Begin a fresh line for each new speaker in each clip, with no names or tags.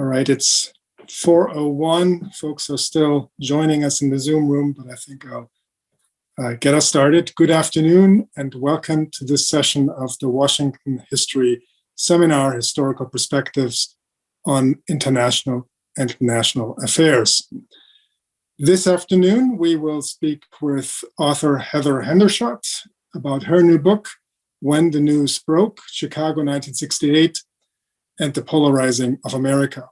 All right, it's 4:01. Folks are still joining us in the Zoom room, but I think I'll get us started. Good afternoon and welcome to this session of the Washington History Seminar, Historical Perspectives on International and National Affairs. This afternoon, we will speak with author Heather Hendershot about her new book, When the News Broke, Chicago 1968, and the Polarizing of America.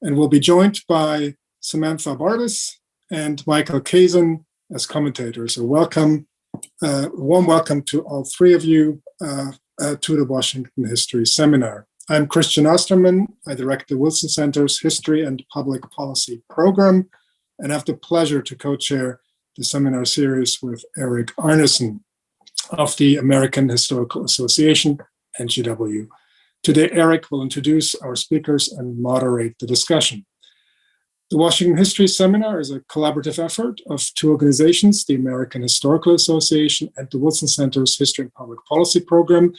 And we'll be joined by Samantha Barlis and Michael Kazin as commentators. So welcome, warm welcome to all three of you to the Washington History Seminar. I'm Christian Osterman. I direct the Wilson Center's History and Public Policy program, and I have the pleasure to co-chair the seminar series with Eric Arneson of the American Historical Association, NGW. Today, Eric will introduce our speakers and moderate the discussion. The Washington History Seminar is a collaborative effort of two organizations, the American Historical Association and the Wilson Center's History and Public Policy program,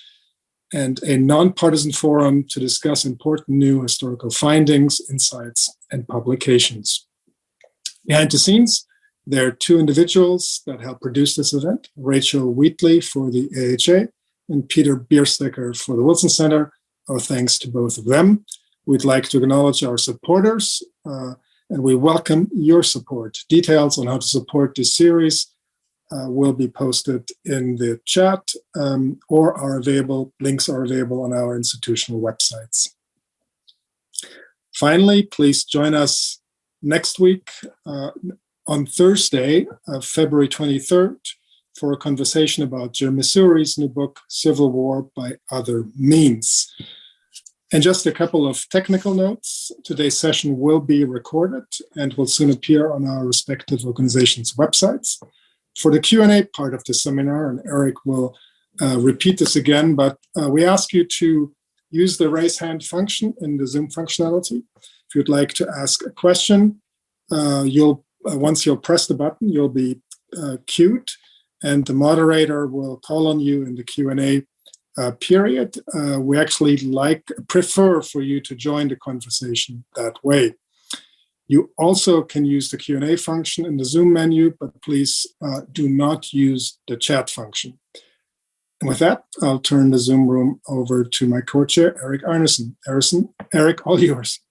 and a nonpartisan forum to discuss important new historical findings, insights, and publications. Behind the scenes, there are two individuals that help produce this event, Rachel Wheatley for the AHA and Peter Bierstecker for the Wilson Center. Our thanks to both of them. We'd like to acknowledge our supporters, and we welcome your support. Details on how to support this series will be posted in the chat or are available, links are available on our institutional websites. Finally, please join us next week on Thursday, February 23rd, for a conversation about Jim Missouri's new book, Civil War by Other Means. And just a couple of technical notes. Today's session will be recorded and will soon appear on our respective organizations' websites. For the Q&A part of the seminar, and Eric will repeat this again, but we ask you to use the raise hand function in the Zoom functionality. If you'd like to ask a question, once you'll press the button, you'll be queued, and the moderator will call on you in the Q&A period. We actually prefer for you to join the conversation that way. You also can use the Q&A function in the Zoom menu, but please do not use the chat function. And with that, I'll turn the Zoom room over to my co-chair, Eric Arneson. Eric, all yours.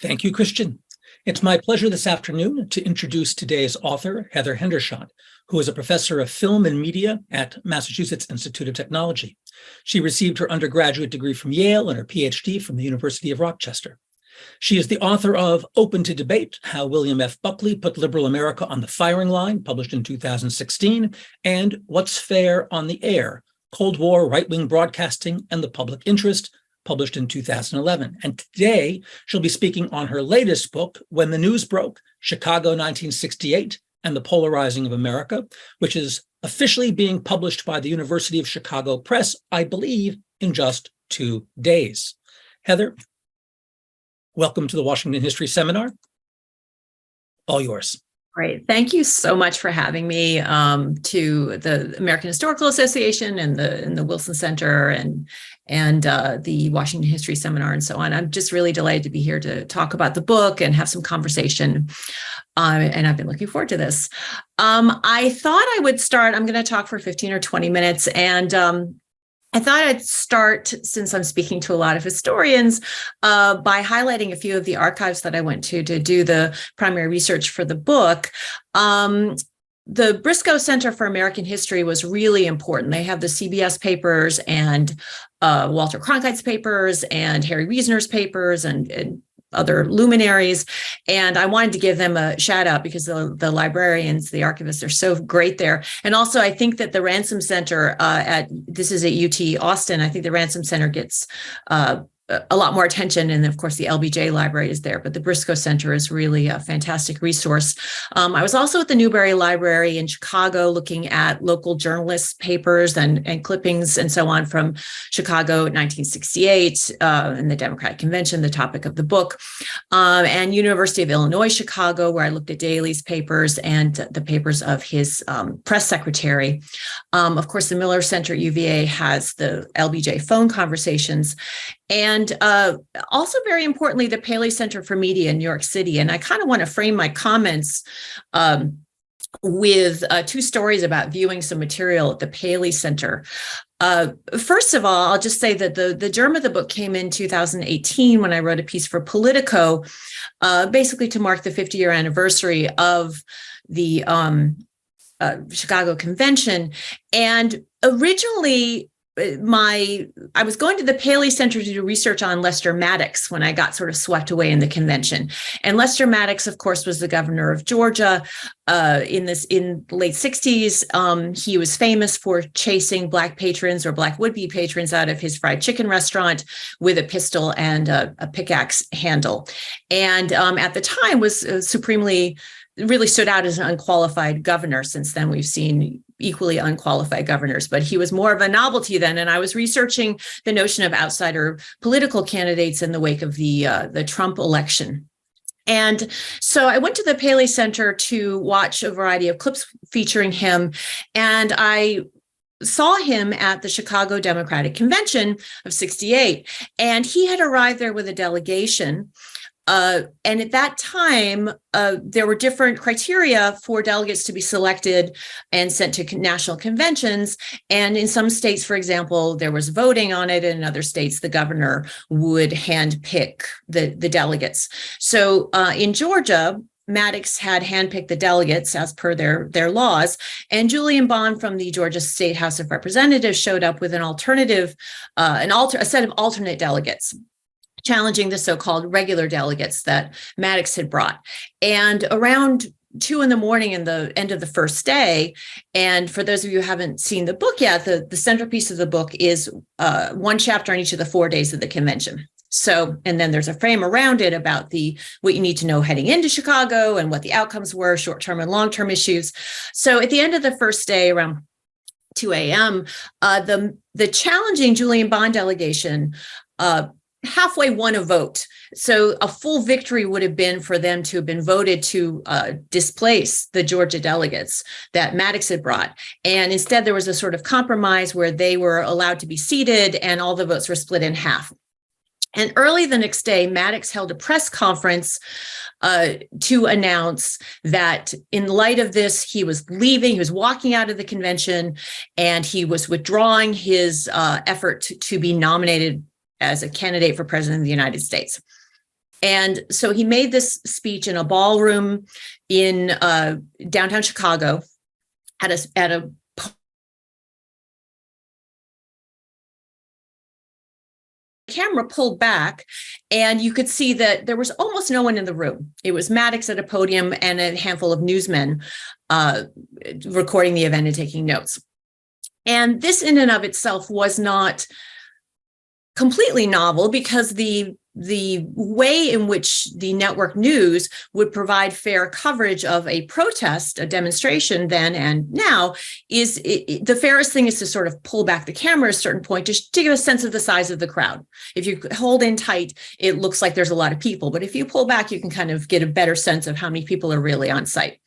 Thank you, Christian. It's my pleasure this afternoon to introduce today's author, Heather Hendershot, who is a professor of film and media at Massachusetts Institute of Technology. She received her undergraduate degree from Yale and her PhD from the University of Rochester. She is the author of Open to Debate, How William F. Buckley Put Liberal America on the Firing Line, published in 2016, and What's Fair on the Air, Cold War, Right-Wing Broadcasting, and the Public Interest, published in 2011. And today, she'll be speaking on her latest book, When the News Broke, Chicago 1968, and the Polarizing of America, which is officially being published by the University of Chicago Press, I believe, in just 2 days. Heather, welcome to the Washington History Seminar. All yours.
Great. Thank you so much for having me to the American Historical Association and the Wilson Center and the Washington History Seminar and so on. I'm just really delighted to be here to talk about the book and have some conversation. And I've been looking forward to this. I thought I would start, I'm going to talk for 15 or 20 minutes, and I thought I'd start, since I'm speaking to a lot of historians, by highlighting a few of the archives that I went to do the primary research for the book. The Briscoe Center for American History was really important. They have the CBS papers and Walter Cronkite's papers and Harry Reasoner's papers and other luminaries. And I wanted to give them a shout out because the librarians, the archivists are so great there. And also I think that the Ransom Center this is at UT Austin. I think the Ransom Center gets a lot more attention. And of course the LBJ library is there, but the Briscoe Center is really a fantastic resource. I was also at the Newberry Library in Chicago looking at local journalists' papers and clippings and so on from Chicago 1968 and the Democratic Convention, the topic of the book. and University of Illinois, Chicago, where I looked at Daley's papers and the papers of his press secretary. Of course, the Miller Center at UVA has the LBJ phone conversations. And also, very importantly, the Paley Center for Media in New York City. And I kind of want to frame my comments with two stories about viewing some material at the Paley Center. First of all, I'll just say that the germ of the book came in 2018 when I wrote a piece for Politico, basically to mark the 50-year anniversary of the Chicago Convention. And originally, I was going to the Paley Center to do research on Lester Maddox when I got sort of swept away in the convention. And Lester Maddox, of course, was the governor of Georgia in the late 60s. He was famous for chasing Black patrons or Black would-be patrons out of his fried chicken restaurant with a pistol and a pickaxe handle. And at the time was really stood out as an unqualified governor. Since then, we've seen equally unqualified governors, but he was more of a novelty then. And I was researching the notion of outsider political candidates in the wake of the Trump election. And so I went to the Paley Center to watch a variety of clips featuring him. And I saw him at the Chicago Democratic Convention of '68. And he had arrived there with a delegation. And at that time, there were different criteria for delegates to be selected and sent to national conventions. And in some states, for example, there was voting on it. And in other states, the governor would handpick the delegates. So in Georgia, Maddox had handpicked the delegates as per their laws, and Julian Bond from the Georgia State House of Representatives showed up with a set of alternate delegates, challenging the so-called regular delegates that Maddox had brought. And around 2 a.m. in the end of the first day, and for those of you who haven't seen the book yet, the centerpiece of the book is one chapter on each of the 4 days of the convention. So, and then there's a frame around it about what you need to know heading into Chicago and what the outcomes were, short-term and long-term issues. So at the end of the first day, around 2 a.m., the challenging Julian Bond delegation halfway won a vote. So a full victory would have been for them to have been voted to displace the Georgia delegates that Maddox had brought. And instead, there was a sort of compromise where they were allowed to be seated and all the votes were split in half. And early the next day, Maddox held a press conference to announce that in light of this, he was leaving, he was walking out of the convention, and he was withdrawing his effort to be nominated as a candidate for president of the United States. And so he made this speech in a ballroom in downtown Chicago at a camera pulled back, and you could see that there was almost no one in the room. It was Maddox at a podium and a handful of newsmen recording the event and taking notes. And this in and of itself was not completely novel, because the way in which the network news would provide fair coverage of a protest, a demonstration then and now, is the fairest thing is to sort of pull back the camera at a certain point to get a sense of the size of the crowd. If you hold in tight, it looks like there's a lot of people, but if you pull back, you can kind of get a better sense of how many people are really on site.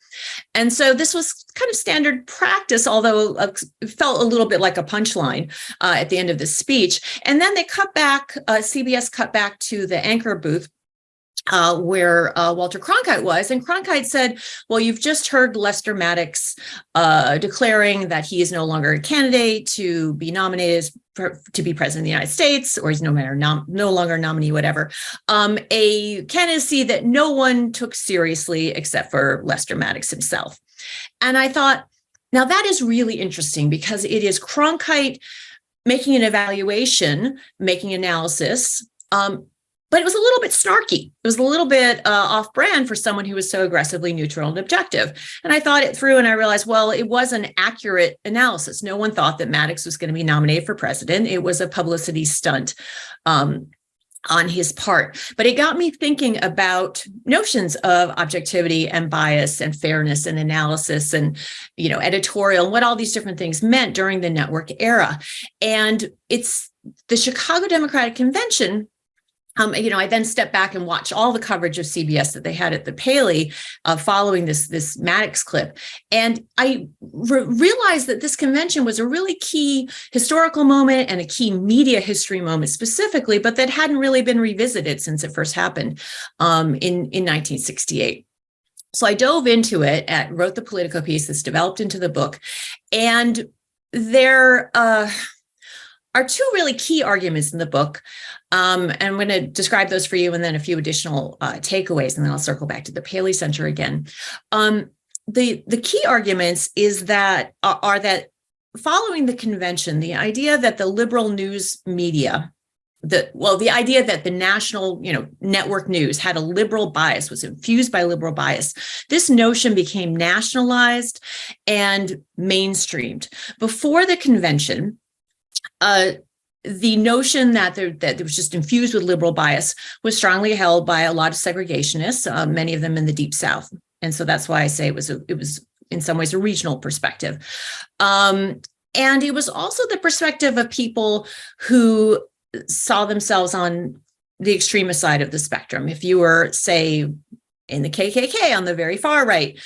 And so this was kind of standard practice, although it felt a little bit like a punchline at the end of the speech. And then they cut back, CBS cut back to the anchor booth where Walter Cronkite was. And Cronkite said, well, you've just heard Lester Maddox declaring that he is no longer a candidate to be nominated to be president of the United States, or he's no longer nominee, whatever, a candidacy that no one took seriously except for Lester Maddox himself. And I thought, now that is really interesting, because it is Cronkite making an evaluation, making analysis, but it was a little bit snarky. It was a little bit off-brand for someone who was so aggressively neutral and objective. And I thought it through, and I realized, well, it was an accurate analysis. No one thought that Maddox was going to be nominated for president. It was a publicity stunt on his part. But it got me thinking about notions of objectivity and bias and fairness and analysis and, editorial, and what all these different things meant during the network era. And it's the Chicago Democratic Convention I then stepped back and watched all the coverage of CBS that they had at the Paley following this Maddox clip. And I realized that this convention was a really key historical moment and a key media history moment specifically, but that hadn't really been revisited since it first happened in 1968. So I dove into it, wrote the Politico piece that's developed into the book. And there are two really key arguments in the book. And I'm going to describe those for you, and then a few additional takeaways, and then I'll circle back to the Paley Center again. The key arguments are that following the convention, the idea that the liberal news media, the idea that the national, network news had a liberal bias, was infused by liberal bias, this notion became nationalized and mainstreamed. Before the convention, the notion that it was just infused with liberal bias was strongly held by a lot of segregationists, many of them in the Deep South. And so that's why I say it was in some ways a regional perspective. And it was also the perspective of people who saw themselves on the extremist side of the spectrum. If you were, say, in the KKK on the very far right,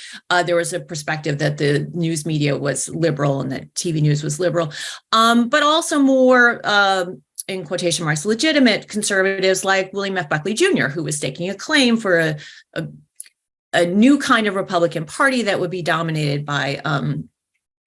there was a perspective that the news media was liberal and that TV news was liberal, but also more, in quotation marks, legitimate conservatives like William F. Buckley Jr., who was staking a claim for a new kind of Republican Party that would be dominated by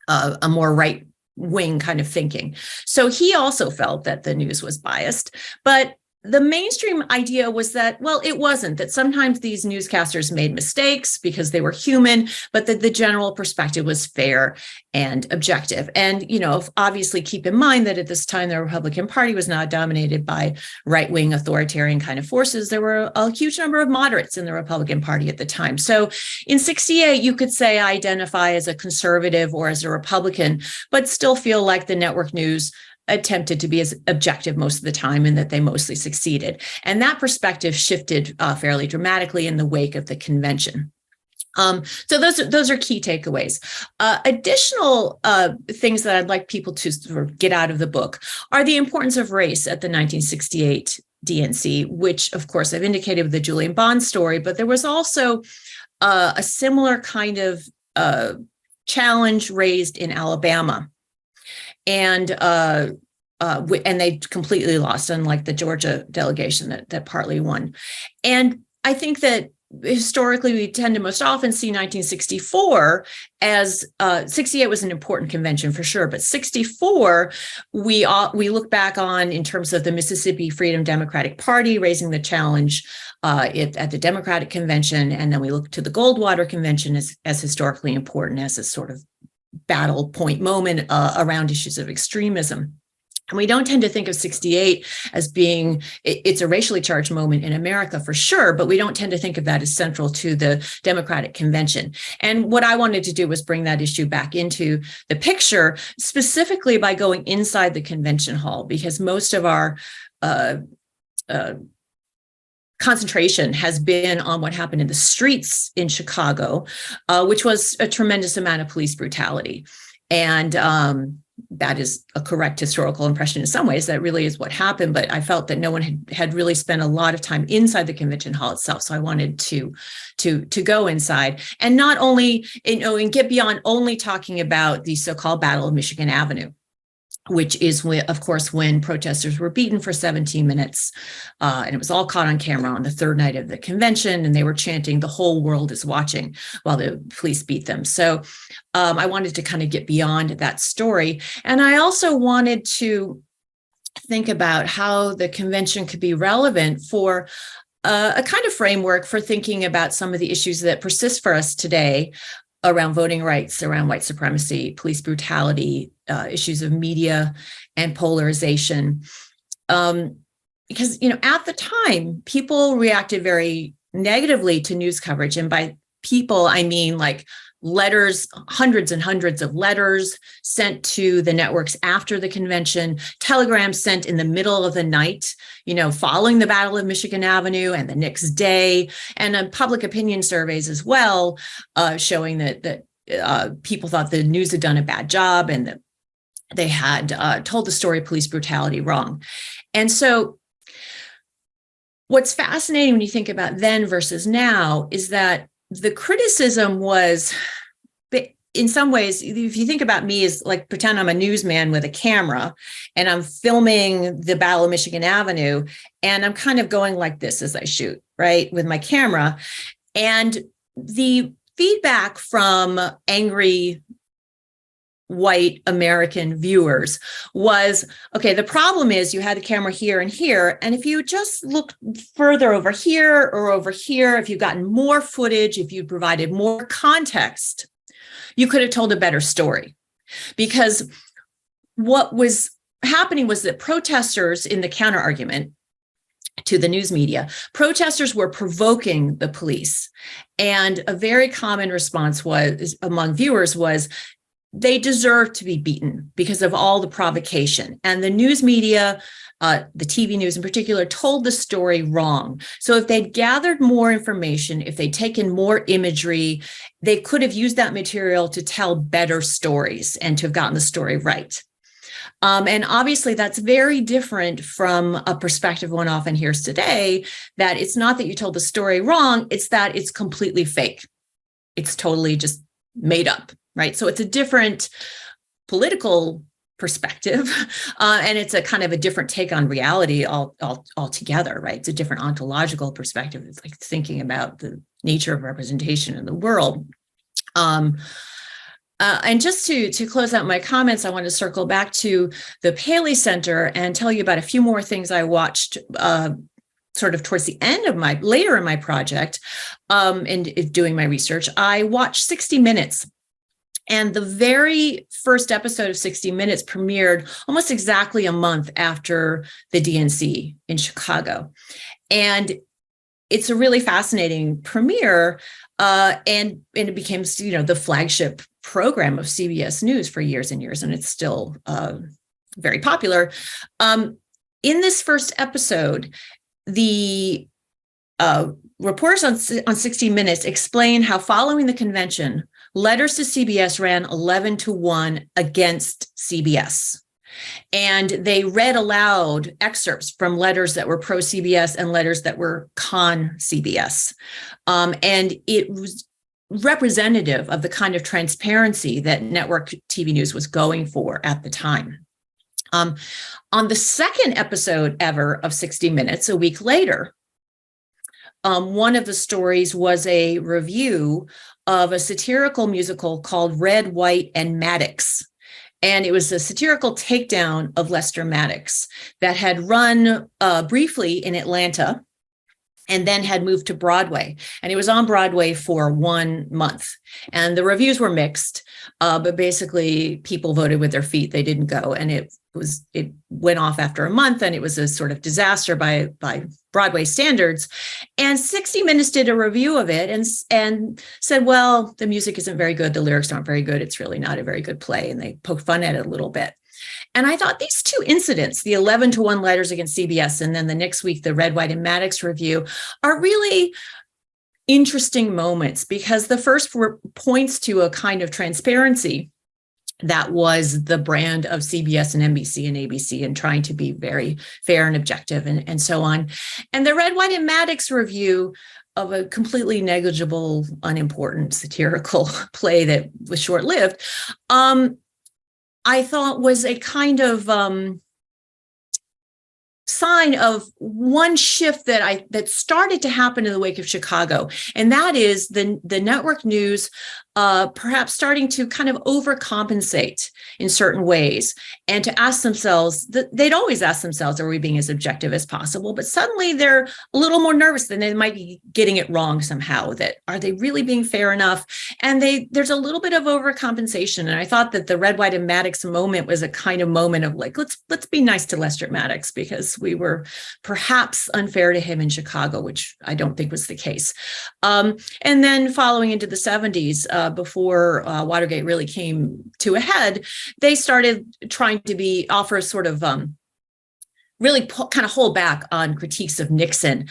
a more right-wing kind of thinking. So he also felt that the news was biased, but the mainstream idea was that, well, it wasn't, that sometimes these newscasters made mistakes because they were human, but that the general perspective was fair and objective. And, obviously keep in mind that at this time, the Republican Party was not dominated by right-wing authoritarian kind of forces. There were a huge number of moderates in the Republican Party at the time. So in 68, you could say identify as a conservative or as a Republican, but still feel like the network news attempted to be as objective most of the time and that they mostly succeeded. And that perspective shifted fairly dramatically in the wake of the convention. So those are key takeaways. Additional things that I'd like people to sort of get out of the book are the importance of race at the 1968 DNC, which, of course, I've indicated with the Julian Bond story, but there was also a similar kind of challenge raised in Alabama. And they completely lost, unlike the Georgia delegation that partly won. And I think that historically, we tend to most often see 1964 as 68 was an important convention for sure, but 64 we look back on in terms of the Mississippi Freedom Democratic Party raising the challenge at the Democratic Convention, and then we look to the Goldwater Convention as historically important, as a sort of battle point moment around issues of extremism. And we don't tend to think of 68 as being, it's a racially charged moment in America for sure, but we don't tend to think of that as central to the Democratic Convention. And what I wanted to do was bring that issue back into the picture, specifically by going inside the convention hall, because most of our concentration has been on what happened in the streets in Chicago, which was a tremendous amount of police brutality. And that is a correct historical impression in some ways. That really is what happened. But I felt that no one had really spent a lot of time inside the convention hall itself. So I wanted to go inside and not only, and get beyond only talking about the so-called Battle of Michigan Avenue, which is, of course, when protesters were beaten for 17 minutes. And it was all caught on camera on the third night of the convention. And they were chanting, "The whole world is watching," while the police beat them. So I wanted to kind of get beyond that story. And I also wanted to think about how the convention could be relevant for a kind of framework for thinking about some of the issues that persist for us today around voting rights, around white supremacy, police brutality, issues of media and polarization. Because, at the time, people reacted very negatively to news coverage. And by people, I mean like letters, hundreds and hundreds of letters sent to the networks after the convention, telegrams sent in the middle of the night, following the Battle of Michigan Avenue and the next day, and public opinion surveys as well, showing that people thought the news had done a bad job and that they had told the story of police brutality wrong. And so what's fascinating when you think about then versus now is that the criticism was, in some ways, if you think about me as like pretend I'm a newsman with a camera and I'm filming the Battle of Michigan Avenue, and I'm kind of going like this as I shoot, right, with my camera. And the feedback from angry white American viewers was, okay, the problem is you had the camera here and here. And if you just looked further over here or over here, if you'd gotten more footage, if you provided more context, you could have told a better story. Because what was happening was that protesters, in the counter argument to the news media, protesters were provoking the police. And a very common response was among viewers was, they deserve to be beaten because of all the provocation. And the news media, the TV news in particular, told the story wrong. So if they'd gathered more information, if they'd taken more imagery, they could have used that material to tell better stories and to have gotten the story right. And obviously, that's very different from a perspective one often hears today, that it's not that you told the story wrong, it's that it's completely fake. It's totally just made up. Right. So it's a different political perspective, and it's a kind of a different take on reality altogether. Right. It's a different ontological perspective. It's like thinking about the nature of representation in the world. And just to close out my comments, I want to circle back to the Paley Center and tell you about a few more things I watched sort of towards the end of later in my project and doing my research. I watched 60 Minutes. And the very first episode of 60 Minutes premiered almost exactly a month after the DNC in Chicago. And it's a really fascinating premiere. And it became, the flagship program of CBS News for years and years. And it's still very popular. In this first episode, the reporters on 60 Minutes explain how, following the convention, letters to CBS ran 11-1 against CBS. And they read aloud excerpts from letters that were pro-CBS and letters that were con-CBS. And it was representative of the kind of transparency that network TV news was going for at the time. On the second episode ever of 60 Minutes, a week later, one of the stories was a review of a satirical musical called Red, White, and Maddox. And it was a satirical takedown of Lester Maddox that had run briefly in Atlanta and then had moved to Broadway. And it was on Broadway for 1 month. And the reviews were mixed, but basically people voted with their feet. They didn't go. And it went off after a month, and it was a sort of disaster by Broadway standards. And 60 Minutes did a review of it and said, well, the music isn't very good. The lyrics aren't very good. It's really not a very good play. And they poked fun at it a little bit. And I thought these two incidents, the 11-1 letters against CBS, and then the next week, the Red, White, and Maddox review, are really interesting moments, because the first points to a kind of transparency that was the brand of CBS and NBC and ABC, and trying to be very fair and objective and so on. And the Red, White, and Maddox review of a completely negligible, unimportant satirical play that was short-lived, I thought was a kind of sign of one shift that started to happen in the wake of Chicago. And that is the network news perhaps starting to kind of overcompensate in certain ways, and to ask themselves, they'd always ask themselves, are we being as objective as possible? But suddenly they're a little more nervous, than they might be getting it wrong somehow, that are they really being fair enough? And there's a little bit of overcompensation. And I thought that the Red, White, and Maddox moment was a kind of moment of like, let's be nice to Lester Maddox, because we were perhaps unfair to him in Chicago, which I don't think was the case. And then following into the 70s, before Watergate really came to a head, they started trying to offer sort of really kind of hold back on critiques of Nixon.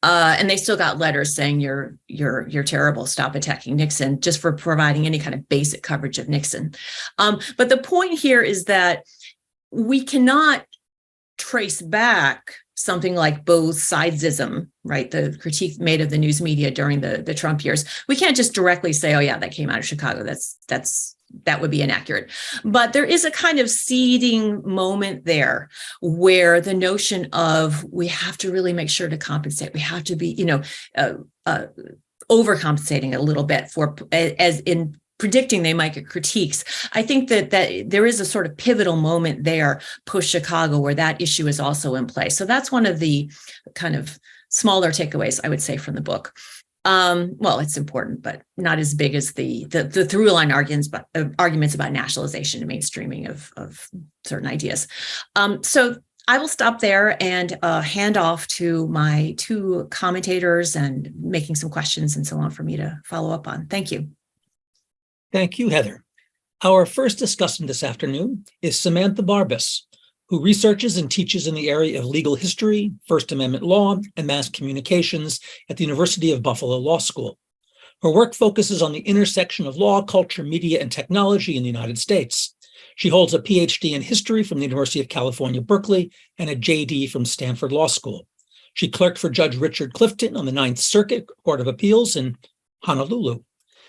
And they still got letters saying you're terrible, stop attacking Nixon, just for providing any kind of basic coverage of Nixon. But the point here is that we cannot trace back something like both sidesism, right? The critique made of the news media during the Trump years. We can't just directly say, oh yeah, that came out of Chicago. That would be inaccurate. But there is a kind of seeding moment there where the notion of we have to really make sure to compensate. We have to be, overcompensating a little bit for, as in predicting they might get critiques. I think that there is a sort of pivotal moment there post Chicago where that issue is also in play. So that's one of the kind of smaller takeaways I would say from the book. Well, it's important, but not as big as the through line arguments about nationalization and mainstreaming of certain ideas. So I will stop there and hand off to my two commentators and making some questions and so on for me to follow up on. Thank you.
Thank you, Heather. Our first discussant this afternoon is Samantha Barbas, who researches and teaches in the area of legal history, First Amendment law, and mass communications at the University of Buffalo Law School. Her work focuses on the intersection of law, culture, media, and technology in the United States. She holds a PhD in history from the University of California, Berkeley, and a JD from Stanford Law School. She clerked for Judge Richard Clifton on the Ninth Circuit Court of Appeals in Honolulu.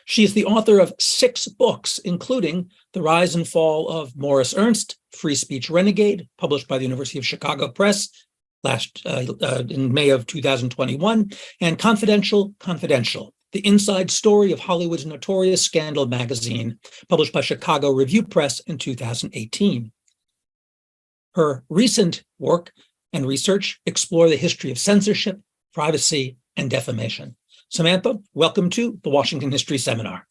She is the author of 6 books, including The Rise and Fall of Morris Ernst, Free Speech Renegade, published by the University of Chicago Press in May of 2021, and Confidential, The Inside Story of Hollywood's Notorious Scandal magazine, published by Chicago Review Press in 2018. Her recent work and research explore the history of censorship, privacy, and defamation. Samantha, welcome to the Washington History Seminar.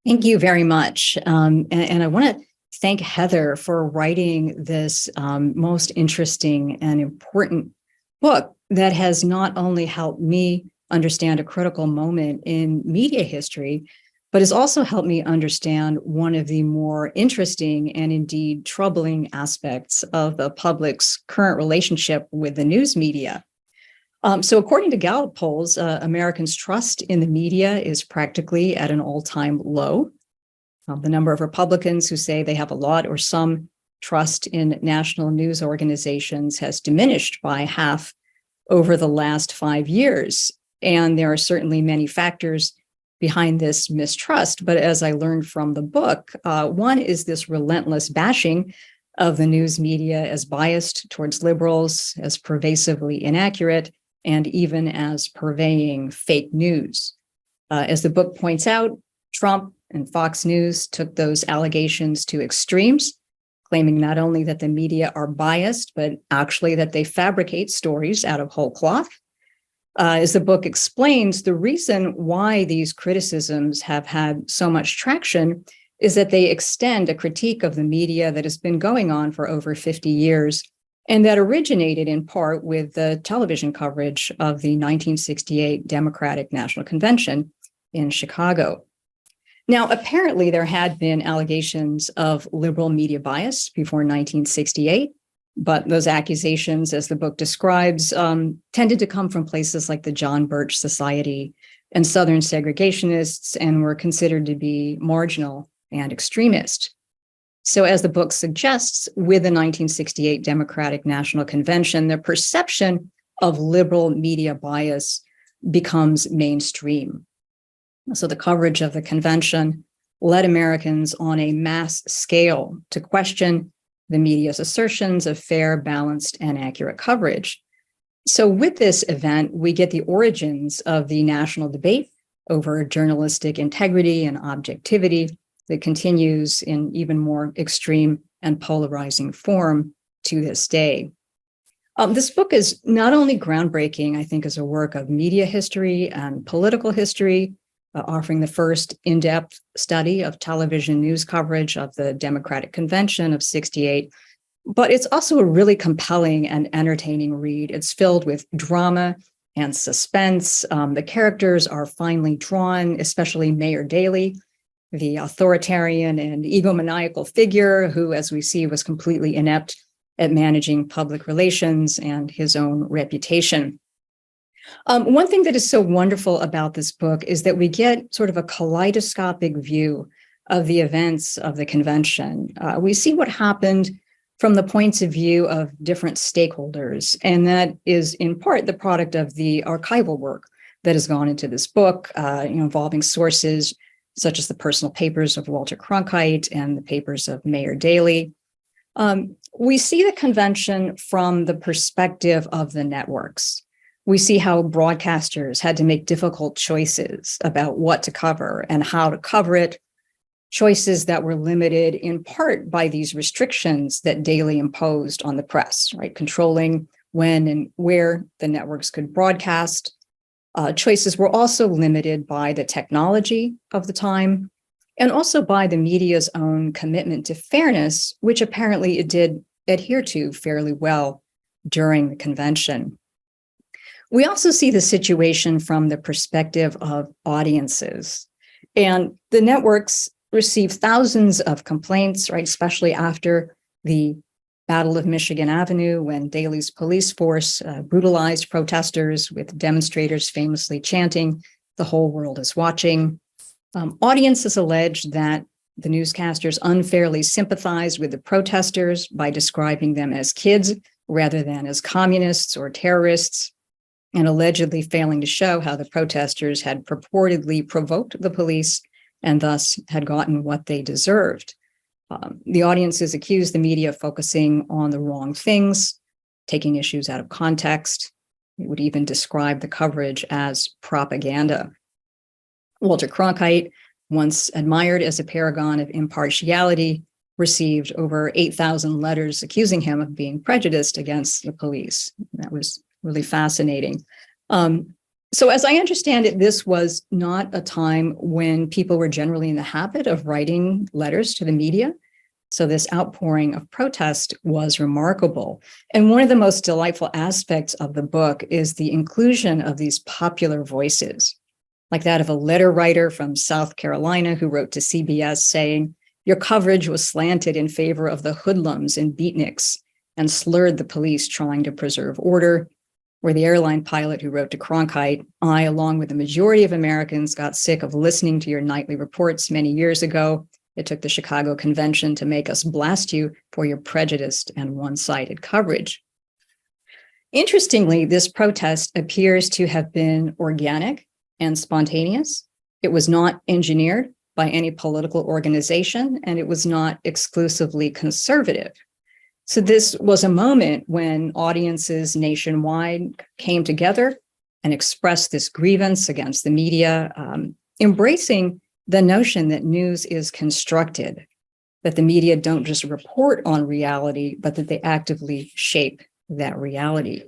Thank you very much. And I want to thank Heather for writing this most interesting and important book that has not only helped me understand a critical moment in media history, but has also helped me understand one of the more interesting and indeed troubling aspects of the public's current relationship with the news media. So according to Gallup polls, Americans' trust in the media is practically at an all-time low. The number of Republicans who say they have a lot or some trust in national news organizations has diminished by half over the last 5 years. And there are certainly many factors behind this mistrust. But as I learned from the book, one is this relentless bashing of the news media as biased towards liberals, as pervasively inaccurate, and even as purveying fake news. As the book points out, Trump and Fox News took those allegations to extremes, claiming not only that the media are biased, but actually that they fabricate stories out of whole cloth. As the book explains, the reason why these criticisms have had so much traction is that they extend a critique of the media that has been going on for over 50 years, and that originated in part with the television coverage of the 1968 Democratic National Convention in Chicago. Now, apparently, there had been allegations of liberal media bias before 1968, but those accusations, as the book describes, tended to come from places like the John Birch Society and Southern segregationists, and were considered to be marginal and extremist. So as the book suggests, with the 1968 Democratic National Convention, the perception of liberal media bias becomes mainstream. So the coverage of the convention led Americans on a mass scale to question the media's assertions of fair, balanced, and accurate coverage. So with this event, we get the origins of the national debate over journalistic integrity and objectivity that continues in even more extreme and polarizing form to this day. This book is not only groundbreaking, I think, as a work of media history and political history, offering the first in-depth study of television news coverage of the Democratic Convention of '68, but it's also a really compelling and entertaining read. It's filled with drama and suspense. The characters are finely drawn, especially Mayor Daley, the authoritarian and egomaniacal figure who, as we see, was completely inept at managing public relations and his own reputation. One thing that is so wonderful about this book is that we get sort of a kaleidoscopic view of the events of the convention. We see what happened from the points of view of different stakeholders. And that is in part the product of the archival work that has gone into this book, involving sources such as the personal papers of Walter Cronkite and the papers of Mayor Daley. We see the convention from the perspective of the networks. We see how broadcasters had to make difficult choices about what to cover and how to cover it, choices that were limited in part by these restrictions that Daley imposed on the press, right? Controlling when and where the networks could broadcast. Choices were also limited by the technology of the time and also by the media's own commitment to fairness, which apparently it did adhere to fairly well during the convention. We also see the situation from the perspective of audiences. And the networks received thousands of complaints, right, especially after the Battle of Michigan Avenue, when Daley's police force brutalized protesters with demonstrators famously chanting, "The whole world is watching." Audiences alleged that the newscasters unfairly sympathized with the protesters by describing them as kids rather than as communists or terrorists, and allegedly failing to show how the protesters had purportedly provoked the police and thus had gotten what they deserved. The audiences accused the media of focusing on the wrong things, taking issues out of context. It would even describe the coverage as propaganda. Walter Cronkite, once admired as a paragon of impartiality, received over 8,000 letters accusing him of being prejudiced against the police. That was really fascinating. So as I understand it, this was not a time when people were generally in the habit of writing letters to the media. So this outpouring of protest was remarkable. And one of the most delightful aspects of the book is the inclusion of these popular voices, like that of a letter writer from South Carolina who wrote to CBS saying, "Your coverage was slanted in favor of the hoodlums and beatniks and slurred the police trying to preserve order." Or the airline pilot who wrote to Cronkite, "I, along with the majority of Americans, got sick of listening to your nightly reports many years ago. It took the Chicago Convention to make us blast you for your prejudiced and one-sided coverage." Interestingly, this protest appears to have been organic and spontaneous. It was not engineered by any political organization, and it was not exclusively conservative. So this was a moment when audiences nationwide came together and expressed this grievance against the media, embracing the notion that news is constructed, that the media don't just report on reality, but that they actively shape that reality.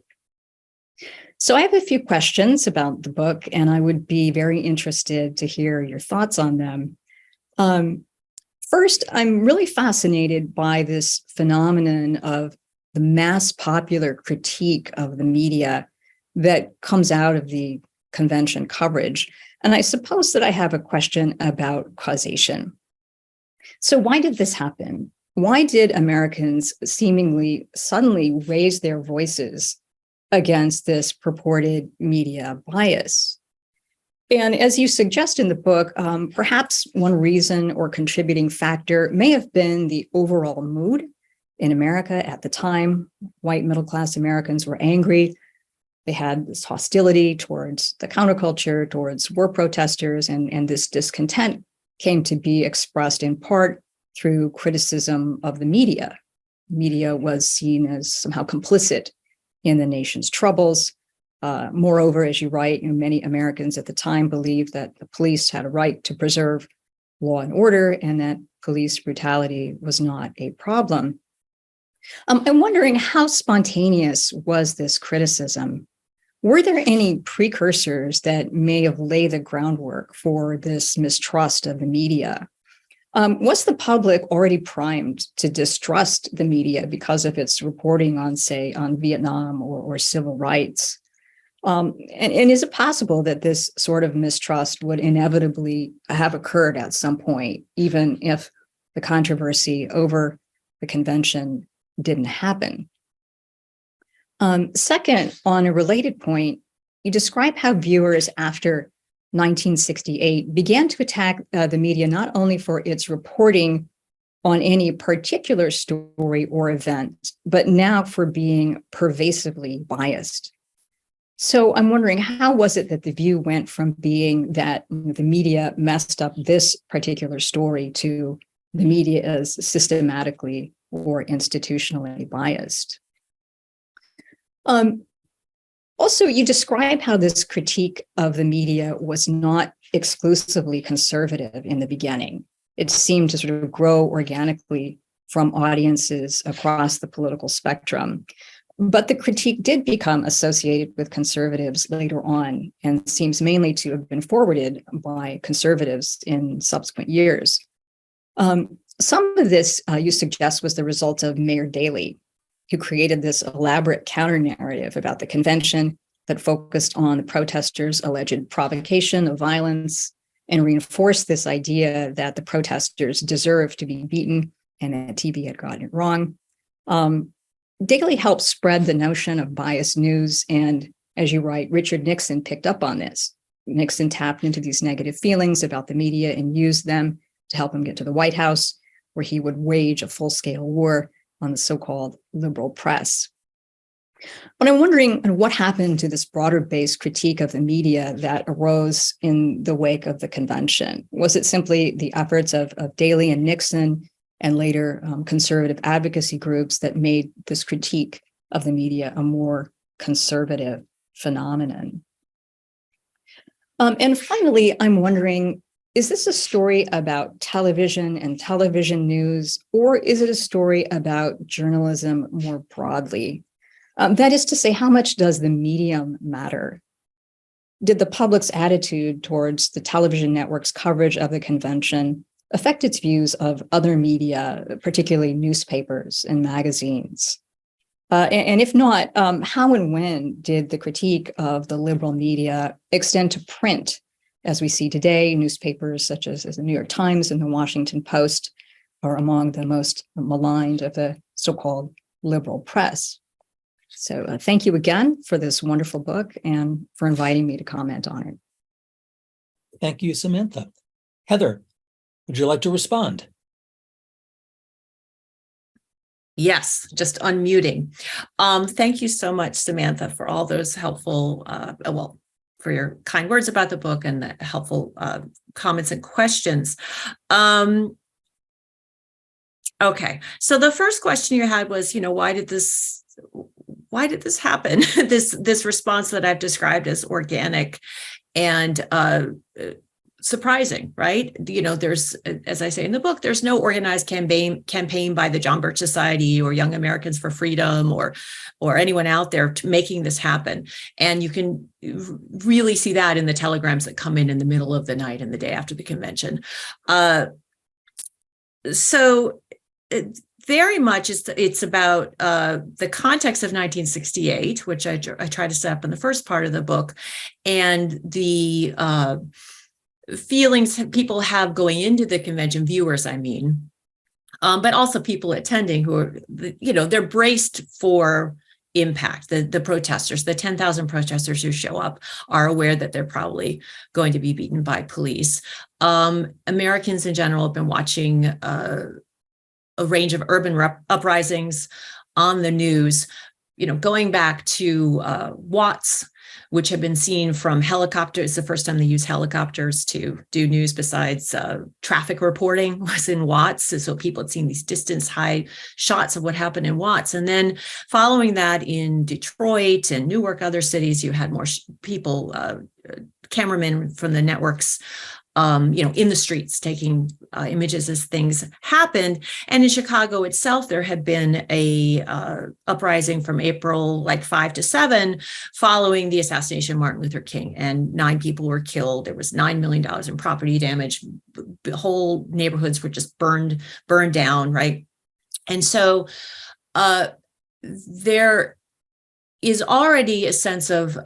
So I have a few questions about the book, and I would be very interested to hear your thoughts on them. First, I'm really fascinated by this phenomenon of the mass popular critique of the media that comes out of the convention coverage. And I suppose that I have a question about causation. So why did this happen? Why did Americans seemingly suddenly raise their voices against this purported media bias? And as you suggest in the book, perhaps one reason or contributing factor may have been the overall mood in America at the time. White middle-class Americans were angry. They had this hostility towards the counterculture, towards war protesters, and this discontent came to be expressed in part through criticism of the media. Media was seen as somehow complicit in the nation's troubles. Moreover, as you write, many Americans at the time believed that the police had a right to preserve law and order and that police brutality was not a problem. I'm wondering, how spontaneous was this criticism? Were there any precursors that may have laid the groundwork for this mistrust of the media? Was the public already primed to distrust the media because of its reporting on, say, on Vietnam or civil rights? And is it possible that this sort of mistrust would inevitably have occurred at some point, even if the controversy over the convention didn't happen? Second, on a related point, you describe how viewers after 1968 began to attack the media not only for its reporting on any particular story or event, but now for being pervasively biased. So I'm wondering, how was it that the view went from being that the media messed up this particular story to the media is systematically or institutionally biased? Also, you describe how this critique of the media was not exclusively conservative in the beginning. It seemed to sort of grow organically from audiences across the political spectrum. But the critique did become associated with conservatives later on and seems mainly to have been forwarded by conservatives in subsequent years. Some of this, you suggest, was the result of Mayor Daley, who created this elaborate counter-narrative about the convention that focused on the protesters' alleged provocation of violence and reinforced this idea that the protesters deserved to be beaten and that TV had gotten it wrong. Daley helped spread the notion of biased news, and as you write, Richard Nixon picked up on this. Nixon tapped into these negative feelings about the media and used them to help him get to the White House, where he would wage a full-scale war on the so-called liberal press. But I'm wondering what happened to this broader-based critique of the media that arose in the wake of the convention. Was it simply the efforts of Daley and Nixon and later conservative advocacy groups that made this critique of the media a more conservative phenomenon? And finally, I'm wondering, is this a story about television and television news, or is it a story about journalism more broadly? That is to say, how much does the medium matter? Did the public's attitude towards the television network's coverage of the convention affect its views of other media, particularly newspapers and magazines? And if not, how and when did the critique of the liberal media extend to print? As we see today, newspapers such as the New York Times and the Washington Post are among the most maligned of the so-called liberal press. So thank you again for this wonderful book and for inviting me to comment on it.
Thank you, Samantha. Heather, would you like to respond?
Yes, just unmuting. Thank you so much, Samantha, for all those helpful, for your kind words about the book and the helpful comments and questions. Okay, so the first question you had was, why did this happen? this response that I've described as organic and surprising, right? There's, as I say in the book, there's no organized campaign by the John Birch Society or Young Americans for Freedom or anyone out there making this happen. And you can really see that in the telegrams that come in the middle of the night and the day after the convention. So very much it's about the context of 1968, which I try to set up in the first part of the book, and the feelings people have going into the convention, viewers, I mean, but also people attending who are, they're braced for impact. The protesters, the 10,000 protesters who show up are aware that they're probably going to be beaten by police. Americans in general have been watching a range of urban uprisings on the news, going back to Watts, which have been seen from helicopters. It's the first time they use helicopters to do news besides traffic reporting was in Watts. So people had seen these distance high shots of what happened in Watts. And then following that in Detroit and Newark, other cities, you had more people, cameramen from the networks, in the streets taking images as things happened. And in Chicago itself, there had been a uprising from April 5 to 7 following the assassination of Martin Luther King, and 9 people were killed. There was $9 million in property damage. The whole neighborhoods were just burned down, right? And so there is already a sense of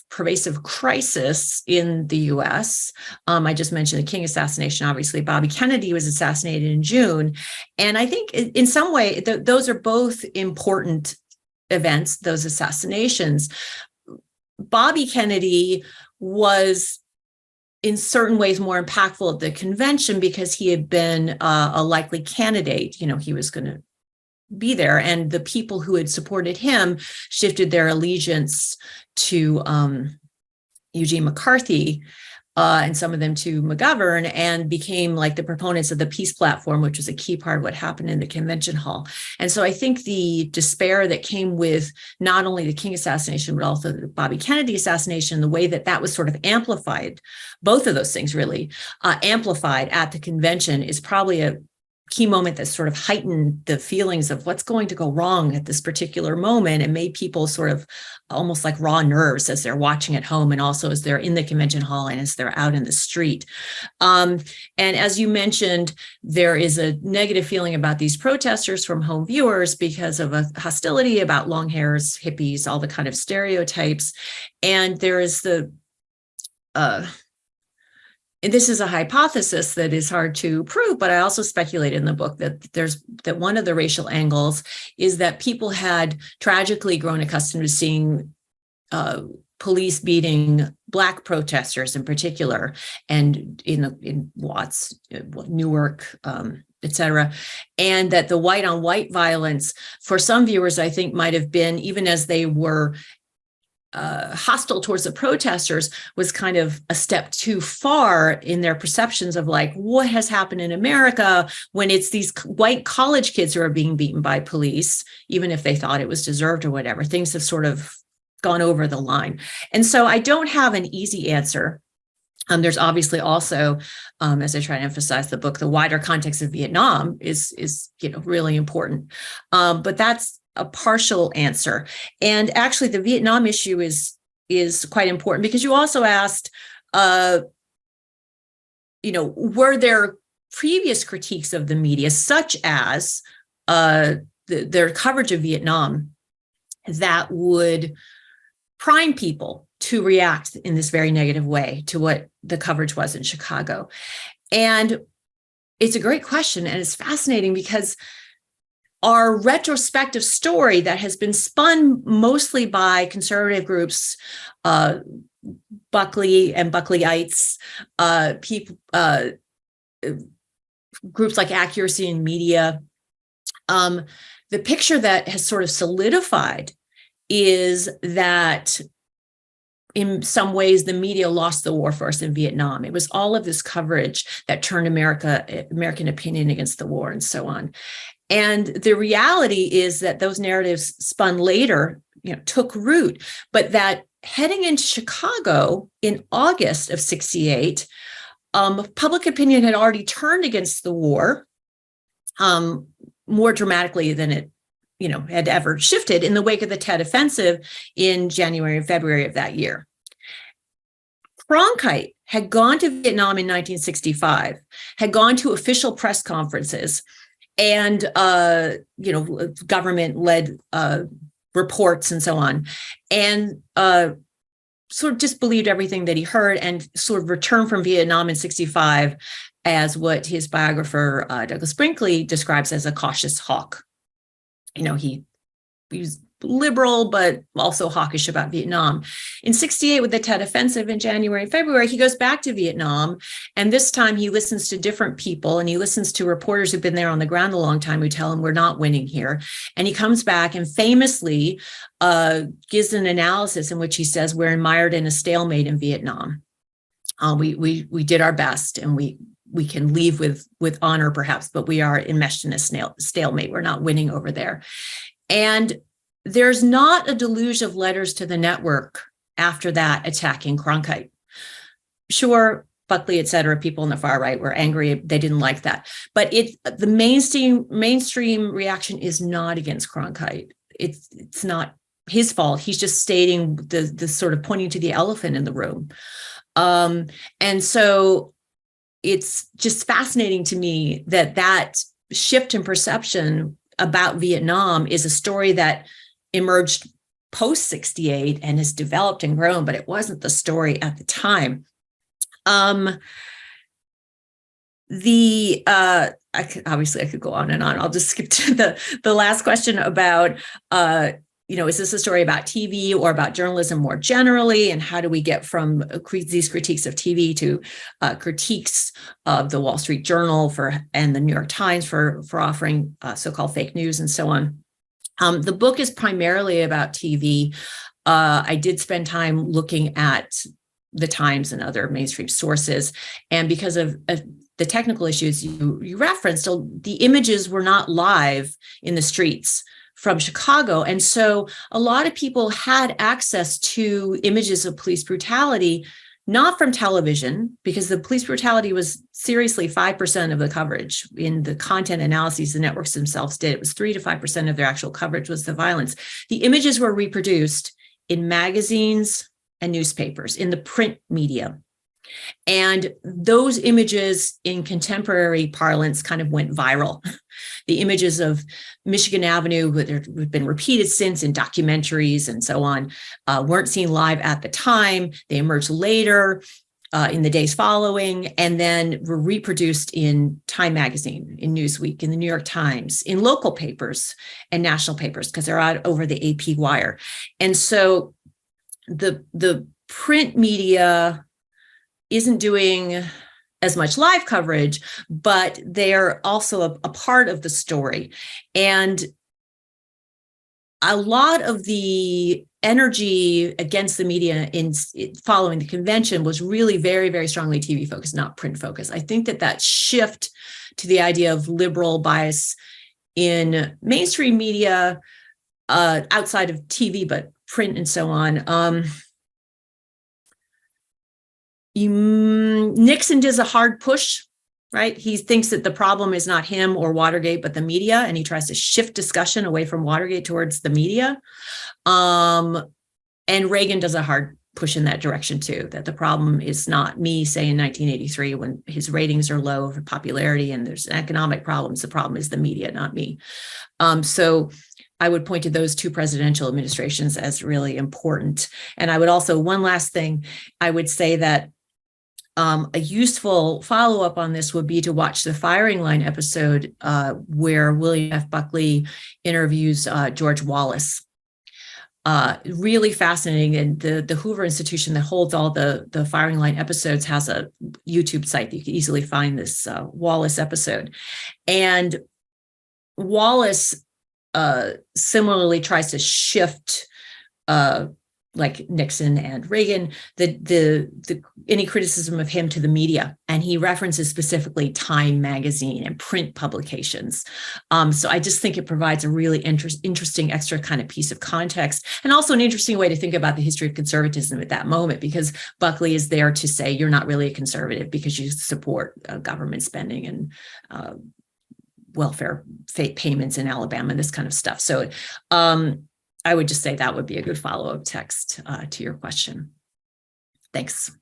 pervasive crisis in the U.S. I just mentioned the King assassination. Obviously, Bobby Kennedy was assassinated in June. And I think in some way, those are both important events, those assassinations. Bobby Kennedy was in certain ways more impactful at the convention because he had been a likely candidate. He was going to be there, and the people who had supported him shifted their allegiance to Eugene McCarthy, and some of them to McGovern, and became like the proponents of the peace platform, which was a key part of what happened in the convention hall. And so I think the despair that came with not only the King assassination, but also the Bobby Kennedy assassination, the way that that was sort of amplified, both of those things really amplified at the convention, is probably a key moment that sort of heightened the feelings of what's going to go wrong at this particular moment, and made people sort of almost like raw nerves as they're watching at home, and also as they're in the convention hall and as they're out in the street. And as you mentioned, there is a negative feeling about these protesters from home viewers because of a hostility about long hairs, hippies, all the kind of stereotypes. And there is and this is a hypothesis that is hard to prove, but I also speculate in the book that one of the racial angles is that people had tragically grown accustomed to seeing police beating Black protesters in particular, and in Watts, Newark, et cetera, and that the white on white violence for some viewers, I think, might have been, even as they were hostile towards the protesters, was kind of a step too far in their perceptions of like what has happened in America when it's these white college kids who are being beaten by police, even if they thought it was deserved or whatever. Things have sort of gone over the line. And so I don't have an easy answer. There's obviously also, as I try to emphasize the book, the wider context of Vietnam is really important. But that's a partial answer. And actually, the Vietnam issue is quite important because you also asked, were there previous critiques of the media, such as their coverage of Vietnam, that would prime people to react in this very negative way to what the coverage was in Chicago? And it's a great question, and it's fascinating because our retrospective story that has been spun mostly by conservative groups, Buckley and Buckleyites, groups like Accuracy in Media, the picture that has sort of solidified is that in some ways the media lost the war for us in Vietnam. It was all of this coverage that turned American opinion against the war and so on. And the reality is that those narratives spun later, took root, but that heading into Chicago in August of '68, public opinion had already turned against the war more dramatically than it, had ever shifted in the wake of the Tet Offensive in January and February of that year. Cronkite had gone to Vietnam in 1965, had gone to official press conferences, and government-led reports and so on, and sort of just believed everything that he heard, and sort of returned from Vietnam in '65 as what his biographer Douglas Brinkley describes as a cautious hawk. He was liberal, but also hawkish about Vietnam. In '68, with the Tet Offensive in January and February, he goes back to Vietnam. And this time he listens to different people, and he listens to reporters who've been there on the ground a long time who tell him we're not winning here. And he comes back and famously gives an analysis in which he says we're mired in a stalemate in Vietnam. We did our best, and we can leave with honor perhaps, but we are enmeshed in a stalemate. We're not winning over there. And there's not a deluge of letters to the network after that attacking Cronkite. Sure, Buckley, et cetera, people on the far right were angry. They didn't like that. But the mainstream reaction is not against Cronkite. It's not his fault. He's just stating the sort of pointing to the elephant in the room. And so it's just fascinating to me that shift in perception about Vietnam is a story that emerged post '68 and has developed and grown, but it wasn't the story at the time. I could go on and on. I'll just skip to the last question about is this a story about TV or about journalism more generally? And how do we get from these critiques of TV to critiques of the Wall Street Journal and the New York Times for offering so-called fake news and so on? The book is primarily about TV. I did spend time looking at the Times and other mainstream sources. And because of the technical issues you referenced, the images were not live in the streets from Chicago. And so a lot of people had access to images of police brutality, not from television, because the police brutality was seriously 5% of the coverage. In the content analyses the networks themselves did, it was 3 to 5% of their actual coverage was the violence. The images were reproduced in magazines and newspapers, in the print media. And those images in contemporary parlance kind of went viral. The images of Michigan Avenue, that have been repeated since in documentaries and so on, weren't seen live at the time. They emerged later in the days following, and then were reproduced in Time Magazine, in Newsweek, in the New York Times, in local papers and national papers, because they're out over the AP wire. And so the print media isn't doing as much live coverage, but they're also a part of the story. And a lot of the energy against the media in following the convention was really very, very strongly TV focused, not print focused. I think that shift to the idea of liberal bias in mainstream media, outside of TV, but print and so on, Nixon does a hard push, right? He thinks that the problem is not him or Watergate, but the media, and he tries to shift discussion away from Watergate towards the media. And Reagan does a hard push in that direction too, that the problem is not me, say in 1983, when his ratings are low for popularity and there's economic problems, the problem is the media, not me. So I would point to those two presidential administrations as really important. And I would also, one last thing, I would say that a useful follow-up on this would be to watch the Firing Line episode where William F. Buckley interviews George Wallace. Really fascinating. And the Hoover Institution that holds all the Firing Line episodes has a YouTube site that you can easily find this Wallace episode. And Wallace similarly tries to shift like Nixon and Reagan, any criticism of him to the media. And he references specifically Time Magazine and print publications. So I just think it provides a really interesting extra kind of piece of context, and also an interesting way to think about the history of conservatism at that moment, because Buckley is there to say you're not really a conservative because you support government spending and welfare payments in Alabama and this kind of stuff. So I would just say that would be a good follow-up text to your question. Thanks.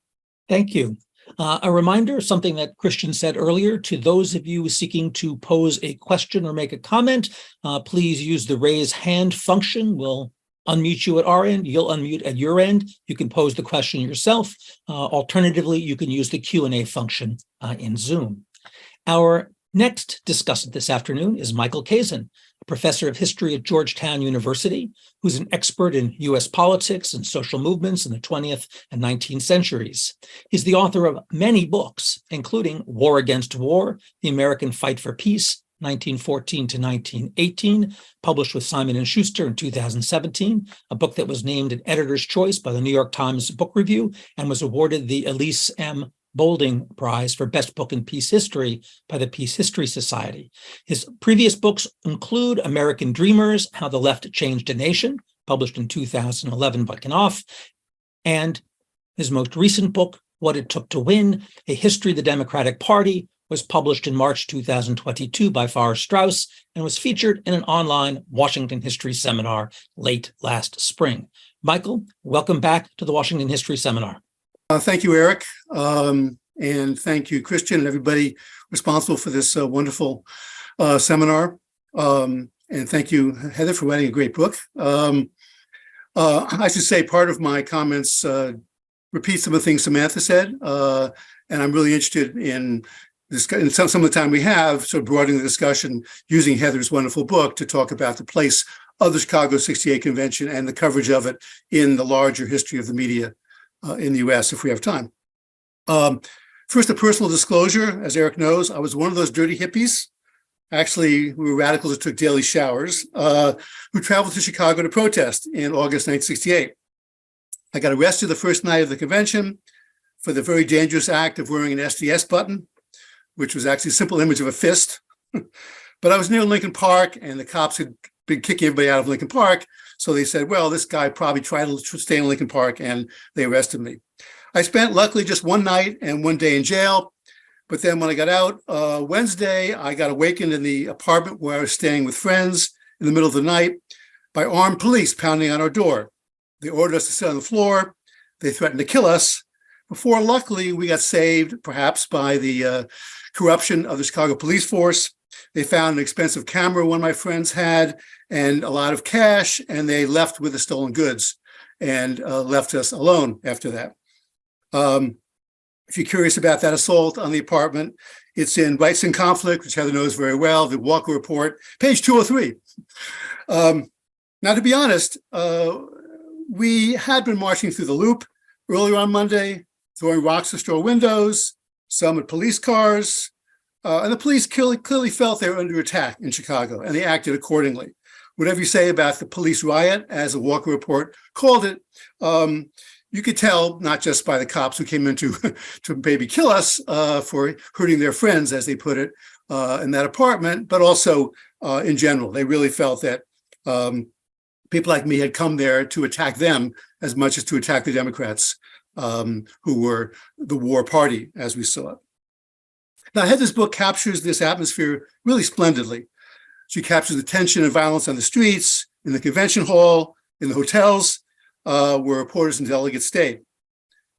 Thank you. A reminder, something that Christian said earlier, to those of you seeking to pose a question or make a comment, please use the raise hand function. We'll unmute you at our end. You'll unmute at your end. You can pose the question yourself. Alternatively, you can use the Q&A function in Zoom. Our next discussant this afternoon is Michael Kazin, a professor of history at Georgetown University, who's an expert in U.S. politics and social movements in the 20th and 19th centuries. He's the author of many books, including War Against War, The American Fight for Peace, 1914 to 1918, published with Simon & Schuster in 2017, a book that was named an editor's choice by the New York Times Book Review and was awarded the Elise M. Boulding Prize for Best Book in Peace History by the Peace History Society. His previous books include American Dreamers, How the Left Changed a Nation, published in 2011 by Knopf, and his most recent book, What It Took to Win, A History of the Democratic Party, was published in March 2022 by Farrar Straus and was featured in an online Washington History Seminar late last spring. Michael, welcome back to the Washington History Seminar.
Thank you, Eric, and thank you, Christian, and everybody responsible for this wonderful seminar. And thank you, Heather, for writing a great book. I should say part of my comments repeat some of the things Samantha said, and I'm really interested in some of the time we have, sort of broadening the discussion using Heather's wonderful book to talk about the place of the Chicago 68 convention and the coverage of it in the larger history of the media in the US, if we have time. First, a personal disclosure. As Eric knows, I was one of those dirty hippies. Actually, we were radicals that took daily showers, who traveled to Chicago to protest in August 1968. I got arrested the first night of the convention for the very dangerous act of wearing an SDS button, which was actually a simple image of a fist. But I was near Lincoln Park, and the cops had been kicking everybody out of Lincoln Park. So they said, well, this guy probably tried to stay in Lincoln Park, and they arrested me. I spent, luckily, just one night and one day in jail. But then when I got out Wednesday, I got awakened in the apartment where I was staying with friends in the middle of the night by armed police pounding on our door. They ordered us to sit on the floor. They threatened to kill us. Before, luckily, we got saved, perhaps by the corruption of the Chicago police force. They found an expensive camera one of my friends had and a lot of cash, and they left with the stolen goods and left us alone after that. If you're curious about that assault on the apartment, it's in Rights in Conflict, which Heather knows very well, the Walker Report, page 203. Now, to be honest, we had been marching through the Loop earlier on Monday, throwing rocks at store windows, some at police cars, and the police clearly felt they were under attack in Chicago, and they acted accordingly. Whatever you say about the police riot, as the Walker Report called it, you could tell not just by the cops who came in to maybe kill us for hurting their friends, as they put it, in that apartment, but also in general. They really felt that people like me had come there to attack them as much as to attack the Democrats, who were the war party, as we saw it. Now, Heather's book captures this atmosphere really splendidly. She captures the tension and violence on the streets, in the convention hall, in the hotels, where reporters and delegates stayed.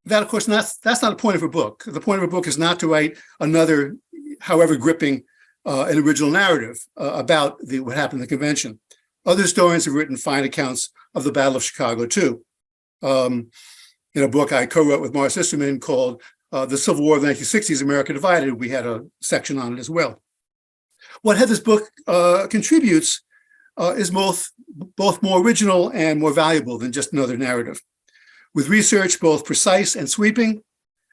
That, of course, that's not the point of her book. The point of her book is not to write another, however gripping, an original narrative about what happened in the convention. Other historians have written fine accounts of the Battle of Chicago, too. In a book I co-wrote with Morris Isterman called The Civil War of the 1960s, America Divided, we had a section on it as well. What Heather's book contributes is both more original and more valuable than just another narrative. With research both precise and sweeping,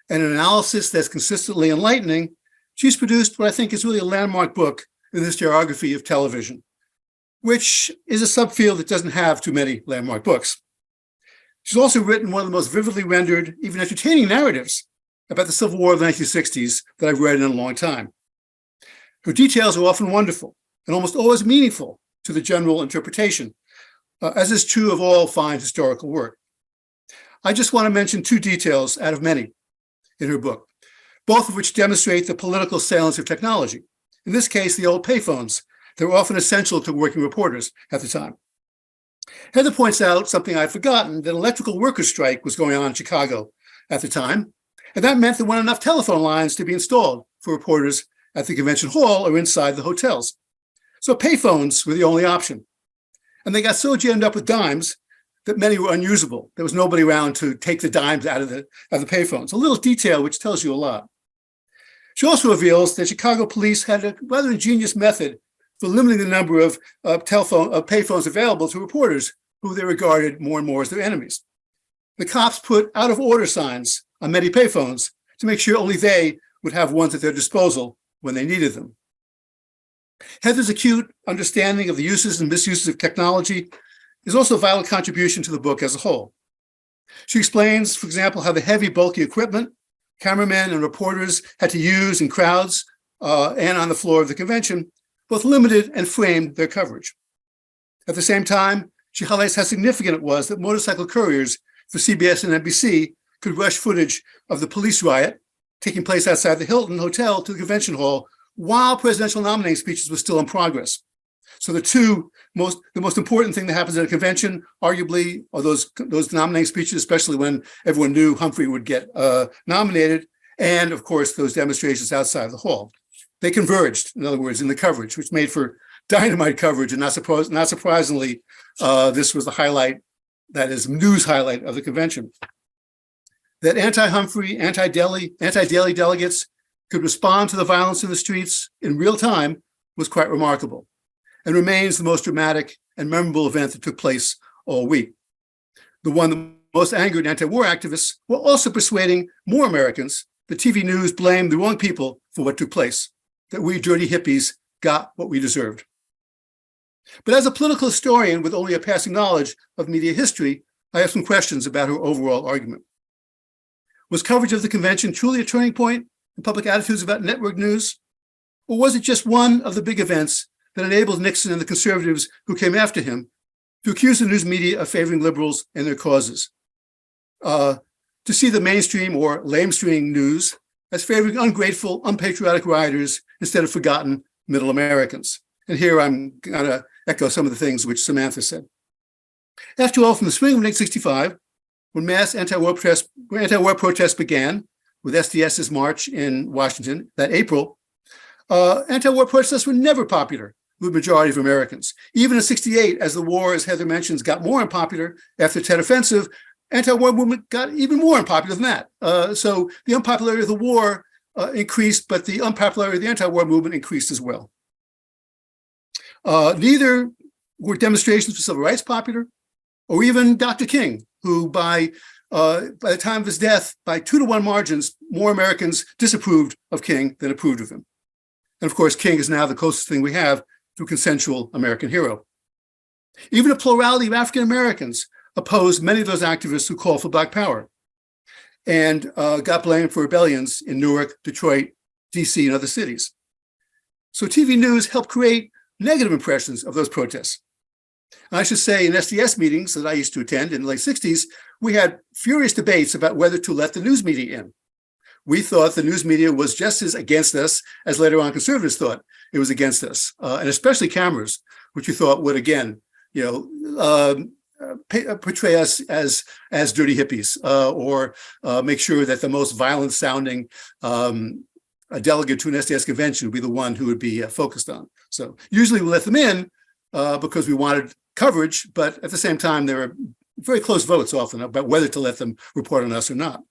and an analysis that's consistently enlightening, she's produced what I think is really a landmark book in the historiography of television, which is a subfield that doesn't have too many landmark books. She's also written one of the most vividly rendered, even entertaining narratives about the Civil War of the 1960s that I've read in a long time. Her details are often wonderful and almost always meaningful to the general interpretation, as is true of all fine historical work. I just want to mention two details out of many in her book, both of which demonstrate the political salience of technology. In this case, the old payphones that were often essential to working reporters at the time. Heather points out something I'd forgotten, that electrical workers' strike was going on in Chicago at the time, and that meant there weren't enough telephone lines to be installed for reporters at the convention hall or inside the hotels. So payphones were the only option. And they got so jammed up with dimes that many were unusable. There was nobody around to take the dimes out of the payphones. A little detail which tells you a lot. She also reveals that Chicago police had a rather ingenious method for limiting the number of payphones available to reporters who they regarded more and more as their enemies. The cops put out of order signs on many payphones to make sure only they would have ones at their disposal when they needed them. Heather's acute understanding of the uses and misuses of technology is also a vital contribution to the book as a whole. She explains, for example, how the heavy, bulky equipment cameramen and reporters had to use in crowds and on the floor of the convention both limited and framed their coverage. At the same time, she highlights how significant it was that motorcycle couriers for CBS and NBC could rush footage of the police riot taking place outside the Hilton Hotel to the convention hall while presidential nominating speeches were still in progress. So the most important thing that happens at a convention, arguably, are those nominating speeches, especially when everyone knew Humphrey would get nominated, and of course those demonstrations outside the hall. They converged, in other words, in the coverage, which made for dynamite coverage, and not surprisingly, this was the highlight, that is, news highlight of the convention. That anti-Humphrey, anti-Daley delegates could respond to the violence in the streets in real time was quite remarkable. and remains the most dramatic and memorable event that took place all week. The one that most angered anti-war activists while also persuading more Americans that TV news blamed the wrong people for what took place, that we dirty hippies got what we deserved. But as a political historian with only a passing knowledge of media history, I have some questions about her overall argument. Was coverage of the convention truly a turning point in public attitudes about network news? Or was it just one of the big events that enabled Nixon and the conservatives who came after him to accuse the news media of favoring liberals and their causes? To see the mainstream or lamestream news as favoring ungrateful, unpatriotic rioters instead of forgotten middle Americans. And here I'm going to echo some of the things which Samantha said. After all, from the spring of 1965, when mass anti-war protests began with SDS's march in Washington that April, anti-war protests were never popular with the majority of Americans. Even in 1968, as the war, as Heather mentions, got more unpopular after the Tet Offensive, anti-war movement got even more unpopular than that. So the unpopularity of the war increased, but the unpopularity of the anti-war movement increased as well. Neither were demonstrations for civil rights popular, or even Dr. King, who by the time of his death, by 2-to-1 margins, more Americans disapproved of King than approved of him. And of course, King is now the closest thing we have to a consensual American hero. Even a plurality of African Americans opposed many of those activists who called for Black Power and got blamed for rebellions in Newark, Detroit, DC, and other cities. So TV news helped create negative impressions of those protests. And I should say in SDS meetings that I used to attend in the late 60s, we had furious debates about whether to let the news media in. We thought the news media was just as against us as later on conservatives thought it was against us, and especially cameras, which we thought would, again, portray us as dirty hippies, or make sure that the most violent sounding delegate to an SDS convention would be the one who would be focused on. So usually we let them in because we wanted coverage, but at the same time, there are very close votes often about whether to let them report on us or not.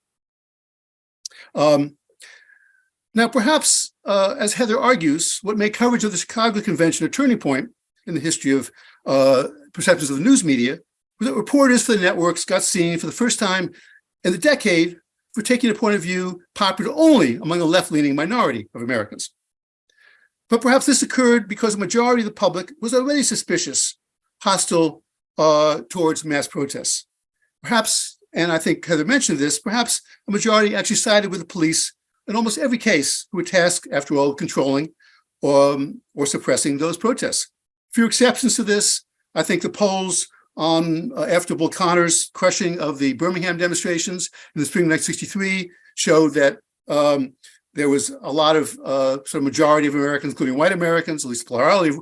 Now, perhaps, as Heather argues, what made coverage of the Chicago Convention a turning point in the history of perceptions of the news media was that reporters for the networks got seen for the first time in the decade for taking a point of view popular only among a left-leaning minority of Americans. But perhaps this occurred because a majority of the public was already suspicious, hostile towards mass protests. Perhaps, and I think Heather mentioned this, perhaps a majority actually sided with the police in almost every case who were tasked, after all, controlling or suppressing those protests. Few exceptions to this. I think the polls on after Bull Connor's crushing of the Birmingham demonstrations in the spring of 1963 showed that there was a lot of sort of majority of Americans, including white Americans, at least plurality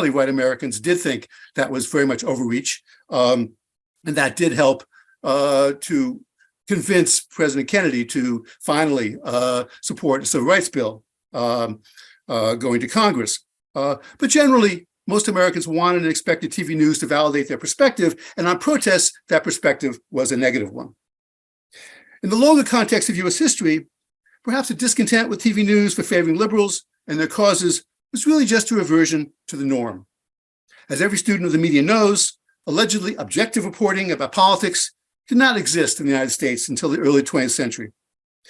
of white Americans, did think that was very much overreach, and that did help to convince President Kennedy to finally support the Civil Rights Bill going to Congress. But generally, most Americans wanted and expected TV news to validate their perspective, and on protests, that perspective was a negative one. In the longer context of U.S. history, perhaps a discontent with TV news for favoring liberals and their causes was really just a reversion to the norm. As every student of the media knows, allegedly objective reporting about politics did not exist in the United States until the early 20th century.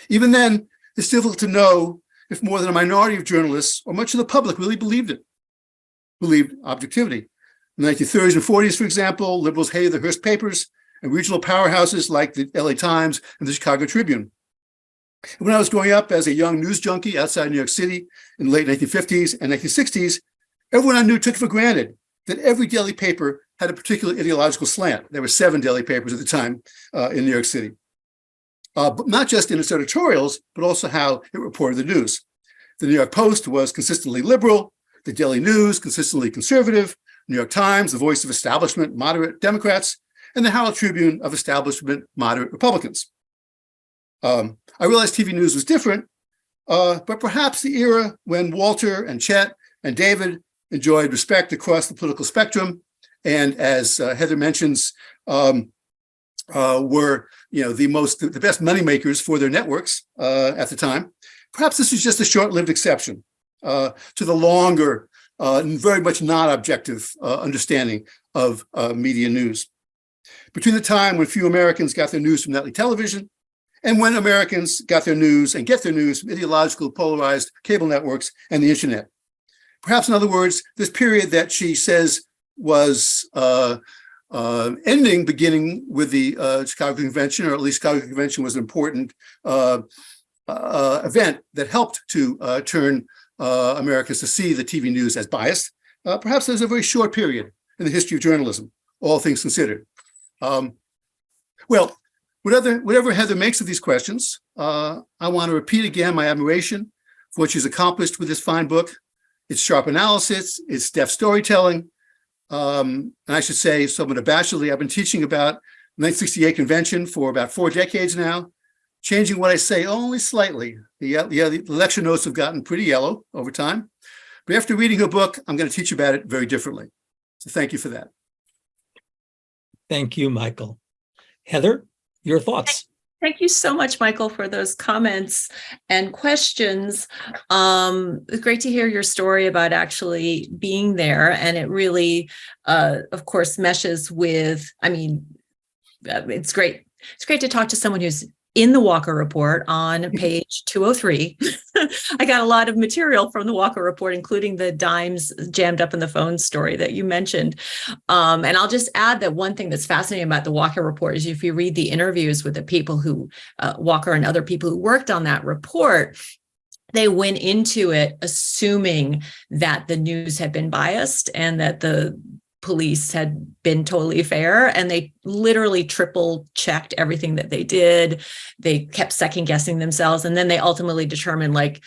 Even then, it's difficult to know if more than a minority of journalists or much of the public really believed objectivity. In the 1930s and 40s, for example, liberals hated the Hearst papers and regional powerhouses like the LA Times and the Chicago Tribune. And when I was growing up as a young news junkie outside New York City in the late 1950s and 1960s, everyone I knew took for granted that every daily paper had a particular ideological slant. There were 7 daily papers at the time in New York City. But not just in its editorials, but also how it reported the news. The New York Post was consistently liberal, the Daily News consistently conservative, New York Times, the voice of establishment moderate Democrats, and the Herald Tribune of establishment moderate Republicans. I realized TV news was different, but perhaps the era when Walter and Chet and David enjoyed respect across the political spectrum, and as Heather mentions, were the best moneymakers for their networks at the time. Perhaps this was just a short-lived exception to the longer and very much not objective understanding of media news. Between the time when few Americans got their news from nightly television and when Americans got their news and get their news from ideological polarized cable networks and the internet. Perhaps, in other words, this period that she says was ending, beginning with the Chicago Convention, or at least Chicago Convention was an important event that helped to turn Americans to see the TV news as biased. Perhaps there's a very short period in the history of journalism, all things considered. Well, whatever Heather makes of these questions, I want to repeat again my admiration for what she's accomplished with this fine book, its sharp analysis, its deft storytelling. And I should say, somewhat abashedly, I've been teaching about the 1968 convention for about 4 decades now, changing what I say only slightly. The lecture notes have gotten pretty yellow over time. But after reading her book, I'm going to teach about it very differently. So thank you for that.
Thank you, Michael. Heather, your thoughts?
Thank you so much, Michael, for those comments and questions. It's great to hear your story about actually being there. And it really, of course, meshes with, it's great. It's great to talk to someone who's in the Walker Report on page 203. I got a lot of material from the Walker Report, including the dimes jammed up in the phone story that you mentioned. And I'll just add that one thing that's fascinating about the Walker Report is if you read the interviews with the people who, Walker and other people who worked on that report, they went into it assuming that the news had been biased and that the police had been totally fair, and they literally triple checked everything that they did. They kept second guessing themselves, and then they ultimately determined, like,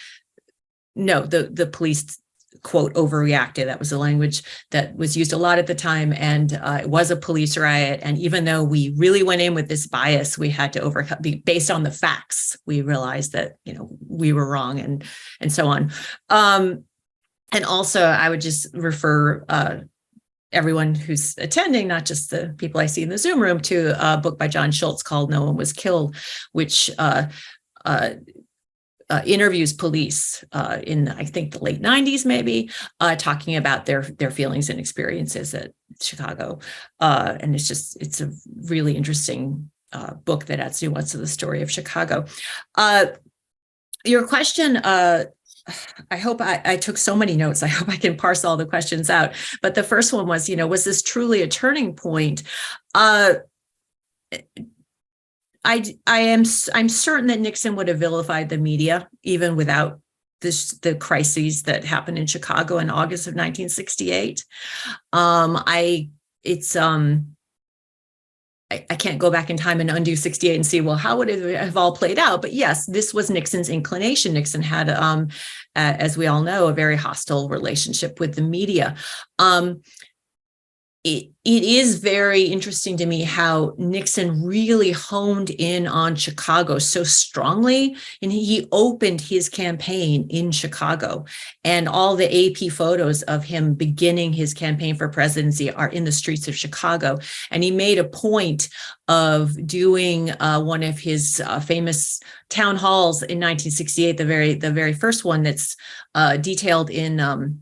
no, the police, quote, overreacted. That was the language that was used a lot at the time, and it was a police riot. And even though we really went in with this bias, we had to overcome, based on the facts. We realized that, we were wrong, and so on. And also, I would just refer everyone who's attending, not just the people I see in the Zoom room, to a book by John Schultz called No One Was Killed, which interviews police in, I think, the late 90s, maybe, talking about their feelings and experiences at Chicago. And it's a really interesting book that adds nuance to the story of Chicago. Your question, I hope I took so many notes. I hope I can parse all the questions out. But the first one was, was this truly a turning point? I'm certain that Nixon would have vilified the media even without the crises that happened in Chicago in August of 1968. I can't go back in time and undo 68 and see, well, how would it have all played out? But yes, this was Nixon's inclination. Nixon had, as we all know, a very hostile relationship with the media. It is very interesting to me how Nixon really honed in on Chicago so strongly, and he opened his campaign in Chicago. And all the AP photos of him beginning his campaign for presidency are in the streets of Chicago. And he made a point of doing one of his famous town halls in 1968, the very first one that's detailed in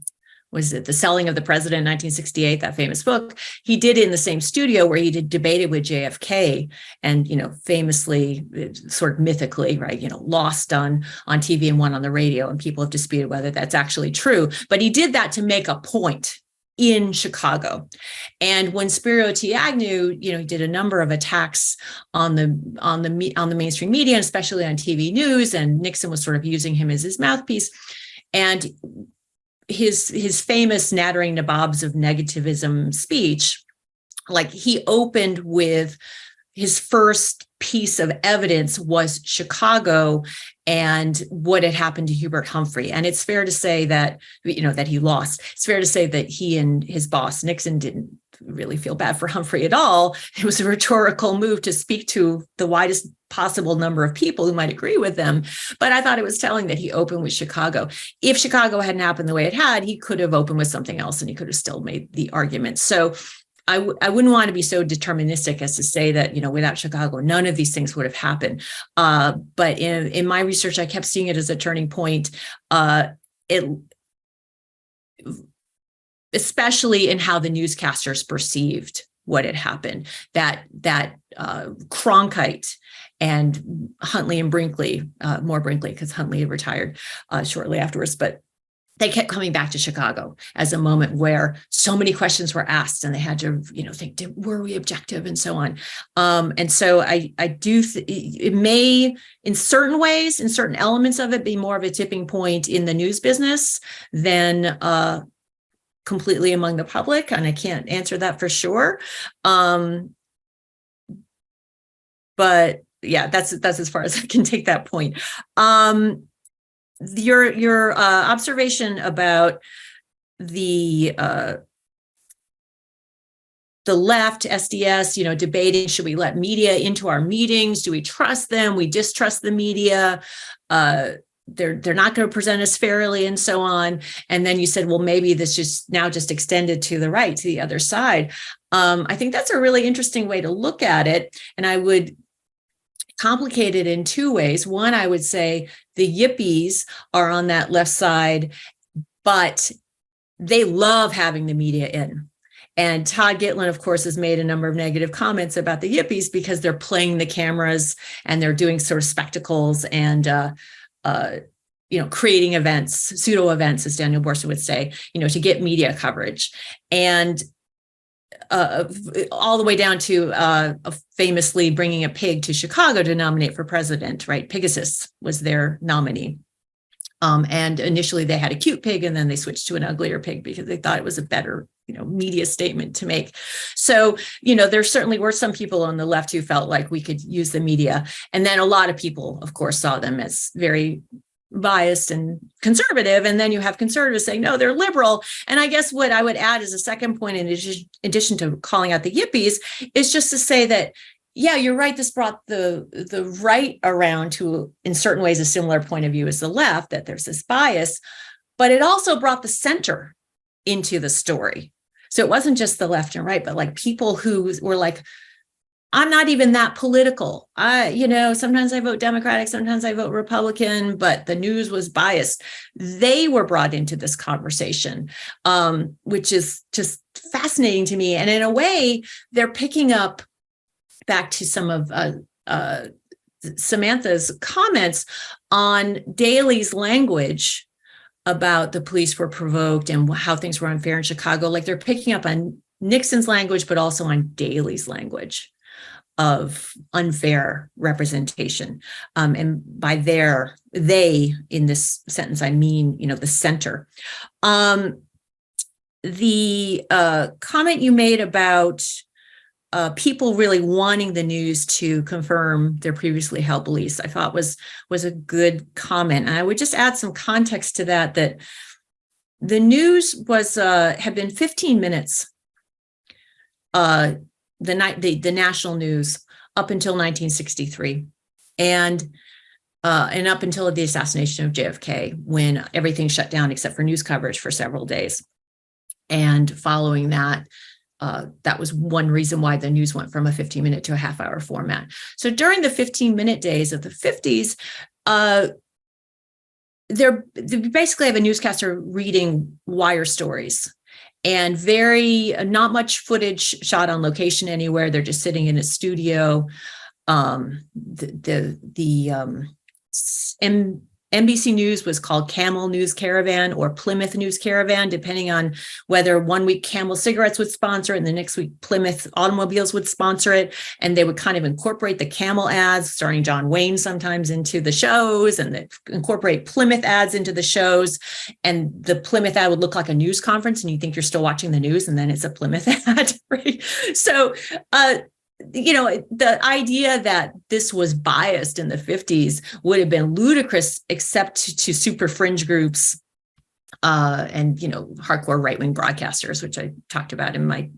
was it The Selling of the President in 1968, that famous book. He did it in the same studio where he debated with JFK, and, famously, sort of mythically, right, lost on TV and won on the radio, and people have disputed whether that's actually true. But he did that to make a point in Chicago. And when Spiro T. Agnew, he did a number of attacks on the mainstream media, and especially on TV news, and Nixon was sort of using him as his mouthpiece. And his famous nattering nabobs of negativism speech, like, he opened with his first piece of evidence was Chicago and what had happened to Hubert Humphrey. And it's fair to say that, that he lost. It's fair to say that he and his boss, Nixon, didn't really feel bad for Humphrey at all. It was a rhetorical move to speak to the widest possible number of people who might agree with them. But I thought it was telling that he opened with Chicago. If Chicago hadn't happened the way it had, he could have opened with something else and he could have still made the argument. So I wouldn't want to be so deterministic as to say that, without Chicago, none of these things would have happened. But in my research, I kept seeing it as a turning point. especially in how the newscasters perceived what had happened. That Cronkite and Huntley and Brinkley, more Brinkley because Huntley had retired shortly afterwards, but they kept coming back to Chicago as a moment where so many questions were asked and they had to, think, were we objective and so on. And so I do, it may, in certain ways, in certain elements of it, be more of a tipping point in the news business than completely among the public. And I can't answer that for sure. But yeah, that's as far as I can take that point. Your observation about the left, SDS, debating, should we let media into our meetings? Do we trust them? We distrust the media. They're not going to present us fairly and so on. And then you said, well, maybe this just extended to the right, to the other side. I think that's a really interesting way to look at it. And I would complicate it in two ways. One, I would say the yippies are on that left side, but they love having the media in. And Todd Gitlin, of course, has made a number of negative comments about the yippies because they're playing the cameras and they're doing sort of spectacles and, creating events, pseudo events, as Daniel Borson would say, to get media coverage. And all the way down to famously bringing a pig to Chicago to nominate for president, right? Pegasus was their nominee. And initially they had a cute pig and then they switched to an uglier pig because they thought it was a better, media statement to make. So, there certainly were some people on the left who felt like we could use the media. And then a lot of people, of course, saw them as very biased and conservative. And then you have conservatives saying, no, they're liberal. And I guess what I would add as a second point, in addition to calling out the yippies, is just to say that, yeah, you're right. This brought the right around to, in certain ways, a similar point of view as the left, that there's this bias, but it also brought the center into the story. So it wasn't just the left and right, but like people who were like, I'm not even that political. Sometimes I vote Democratic, sometimes I vote Republican, but the news was biased. They were brought into this conversation, which is just fascinating to me. And in a way, they're picking up back to some of Samantha's comments on Daley's language about the police were provoked and how things were unfair in Chicago. Like they're picking up on Nixon's language, but also on Daley's language of unfair representation. And by they, in this sentence, I mean, the center. The comment you made about people really wanting the news to confirm their previously held beliefs, I thought was a good comment. And I would just add some context to that the news had been 15 minutes the national news up until 1963, and up until the assassination of JFK, when everything shut down except for news coverage for several days. And following that, that was one reason why the news went from a 15-minute to a half-hour format. So during the 15-minute days of the 50s, they basically have a newscaster reading wire stories. And not much footage shot on location anywhere. They're just sitting in a studio. NBC News was called Camel News Caravan or Plymouth News Caravan, depending on whether one week Camel Cigarettes would sponsor it and the next week Plymouth Automobiles would sponsor it. And they would kind of incorporate the Camel ads, starring John Wayne sometimes, into the shows, and they incorporate Plymouth ads into the shows. And the Plymouth ad would look like a news conference and you think you're still watching the news, and then it's a Plymouth ad, right? So, the idea that this was biased in the 50s would have been ludicrous, except to super fringe groups and, hardcore right-wing broadcasters, which I talked about in my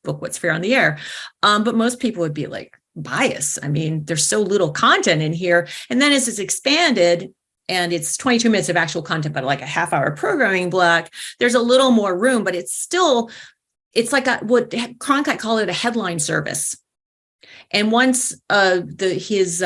book, What's Fair on the Air. But most people would be like, bias. I mean, there's so little content in here. And then as it's expanded, and it's 22 minutes of actual content, but like a half-hour programming block, there's a little more room, but it's like what Cronkite called it, a headline service. And once his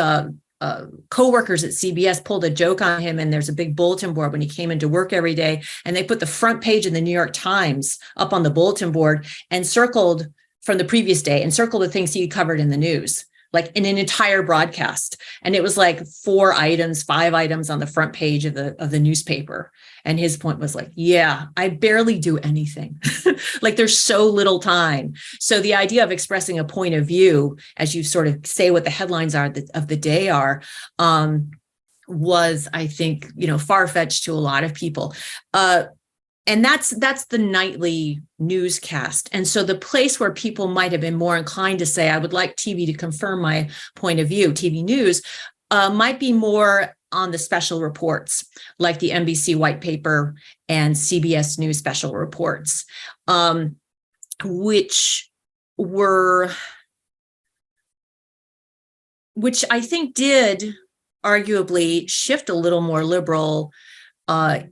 coworkers at CBS pulled a joke on him, and there's a big bulletin board when he came into work every day, and they put the front page of the New York Times up on the bulletin board and circled from the previous day and circled the things he covered in the news, like in an entire broadcast. And it was like 5 items on the front page of the newspaper. And his point was like, yeah, I barely do anything. Like there's so little time. So the idea of expressing a point of view, as you sort of say what the headlines are of the day are, was, I think, far-fetched to a lot of people. And that's the nightly newscast. And so the place where people might have been more inclined to say, I would like TV to confirm my point of view, TV news, might be more on the special reports, like the NBC white paper and CBS News special reports, which I think did arguably shift a little more liberal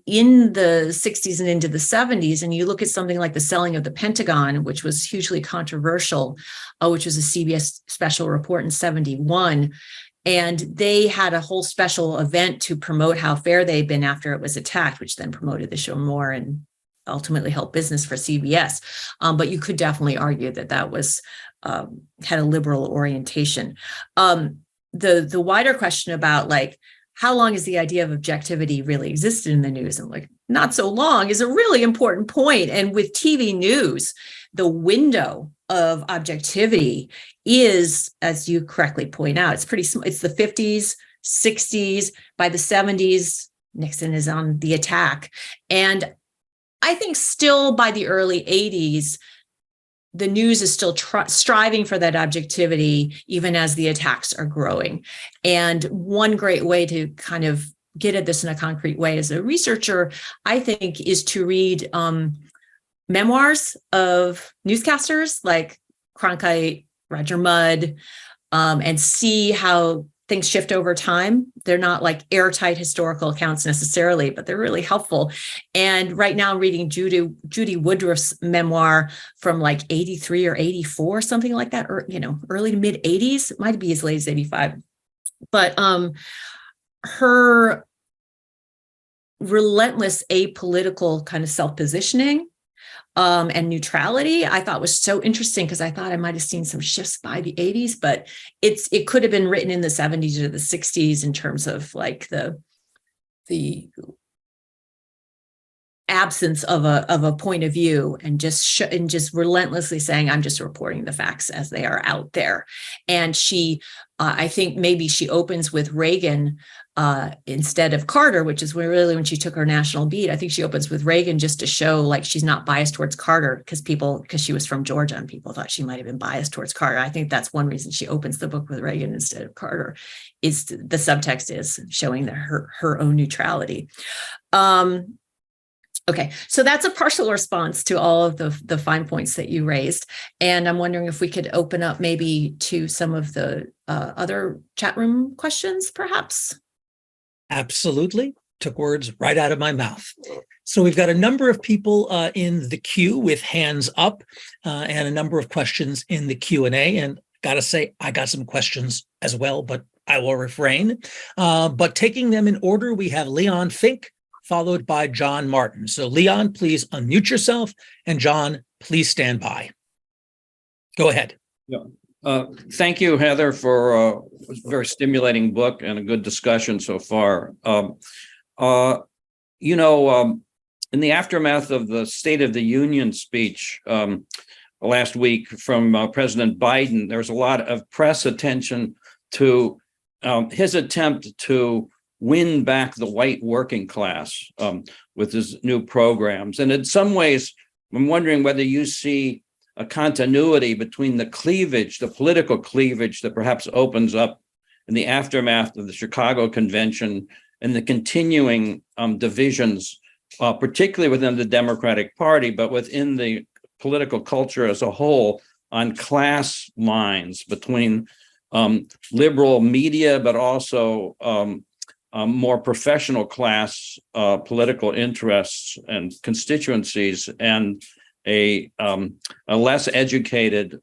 in the 60s and into the 70s. And you look at something like the selling of the Pentagon, which was hugely controversial, which was a CBS special report in 71. And they had a whole special event to promote how fair they'd been after it was attacked, which then promoted the show more and ultimately helped business for CBS. But you could definitely argue that was had a liberal orientation. The wider question about like, how long has the idea of objectivity really existed in the news? And like, not so long is a really important point. And with TV news, the window of objectivity is, as you correctly point out, it's pretty small. It's the 50s, 60s. By the 70s, Nixon is on the attack. And I think still by the early 80s, the news is still striving for that objectivity, even as the attacks are growing. And one great way to kind of get at this in a concrete way as a researcher, I think, is to read memoirs of newscasters like Cronkite, Roger Mudd, and see how things shift over time. They're not like airtight historical accounts necessarily, but they're really helpful. And right now I'm reading Judy Woodruff's memoir from like 83 or 84, something like that, or, early to mid 80s. It might be as late as 85. But her relentless apolitical kind of self-positioning and neutrality, I thought was so interesting, because I thought I might have seen some shifts by the 80s, but it could have been written in the 70s or the 60s in terms of like the absence of a point of view, and just relentlessly saying, I'm just reporting the facts as they are out there. And she, I think maybe she opens with Reagan instead of Carter, which is when she took her national beat. I think she opens with Reagan just to show like she's not biased towards Carter, because she was from Georgia and people thought she might have been biased towards Carter. I think that's one reason she opens the book with Reagan instead of Carter, is the subtext is showing her own neutrality. Okay, so that's a partial response to all of the fine points that you raised. And I'm wondering if we could open up maybe to some of the other chat room questions, perhaps.
Absolutely. Took words right out of my mouth. So we've got a number of people in the queue with hands up and a number of questions in the Q&A. And gotta say, I got some questions as well, but I will refrain. But taking them in order, we have Leon Fink, followed by John Martin. So Leon, please unmute yourself, and John, please stand by. Go ahead.
Yeah. Thank you, Heather, for a very stimulating book and a good discussion so far. In the aftermath of the State of the Union speech last week from President Biden, there's a lot of press attention to his attempt to win back the white working class with his new programs. And in some ways, I'm wondering whether you see a continuity between the political cleavage that perhaps opens up in the aftermath of the Chicago Convention and the continuing divisions, particularly within the Democratic Party, but within the political culture as a whole, on class lines between liberal media, but also more professional class political interests and constituencies, and a less educated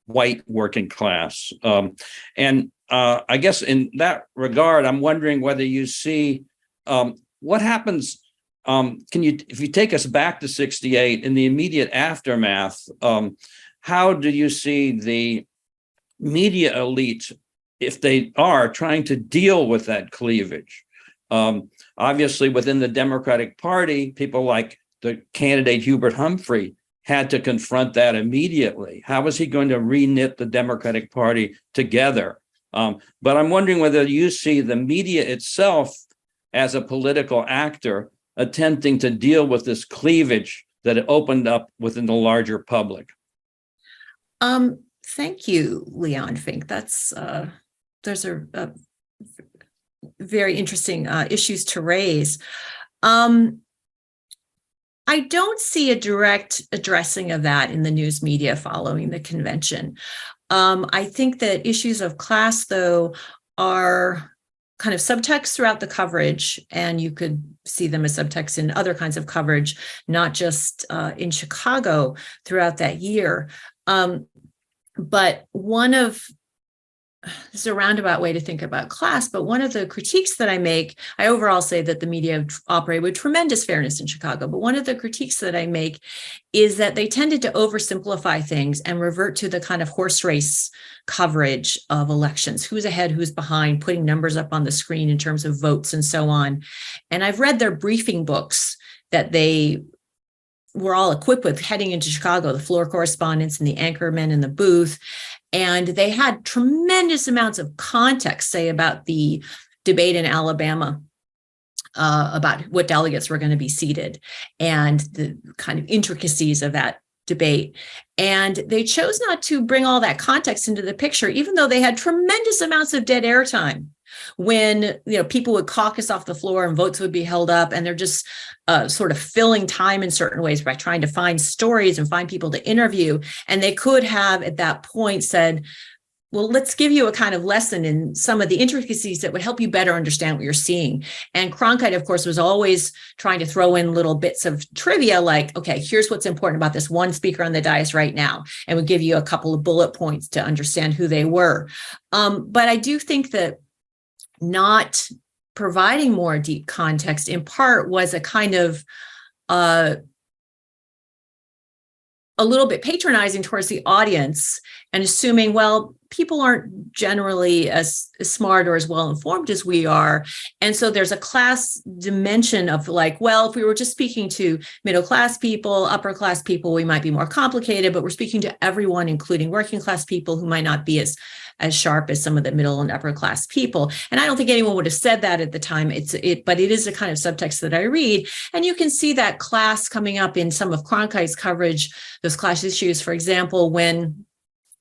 white working class. And I guess in that regard, I'm wondering whether you see what happens. If you take us back to 68 in the immediate aftermath, how do you see the media elite, if they are trying to deal with that cleavage? Obviously, within the Democratic Party, people like the candidate Hubert Humphrey had to confront that immediately. How was he going to reknit the Democratic Party together? But I'm wondering whether you see the media itself as a political actor attempting to deal with this cleavage that it opened up within the larger public.
Thank you, Leon Fink. Those are very interesting issues to raise. I don't see a direct addressing of that in the news media following the convention. I think that issues of class, though, are kind of subtext throughout the coverage, and you could see them as subtext in other kinds of coverage, not just in Chicago throughout that year. But this is a roundabout way to think about class, but one of the critiques that I make, I overall say that the media operate with tremendous fairness in Chicago, but one of the critiques that I make is that they tended to oversimplify things and revert to the kind of horse race coverage of elections, who's ahead, who's behind, putting numbers up on the screen in terms of votes and so on. And I've read their briefing books that they were all equipped with heading into Chicago, the floor correspondents and the anchormen in the booth. And they had tremendous amounts of context, say, about the debate in Alabama, about what delegates were going to be seated and the kind of intricacies of that debate. And they chose not to bring all that context into the picture, even though they had tremendous amounts of dead air time when people would caucus off the floor and votes would be held up, and they're just sort of filling time in certain ways by trying to find stories and find people to interview. And they could have at that point said, well, let's give you a kind of lesson in some of the intricacies that would help you better understand what you're seeing. And Cronkite, of course, was always trying to throw in little bits of trivia like, okay, here's what's important about this one speaker on the dais right now, and would give you a couple of bullet points to understand who they were. But I do think that not providing more deep context in part was a kind of a little bit patronizing towards the audience and assuming, well, people aren't generally as smart or as well informed as we are. And so there's a class dimension of like, well, if we were just speaking to middle class people, upper class people, we might be more complicated, but we're speaking to everyone, including working class people who might not be as sharp as some of the middle and upper class people. And I don't think anyone would have said that at the time. But it is a kind of subtext that I read. And you can see that class coming up in some of Cronkite's coverage, those class issues, for example, when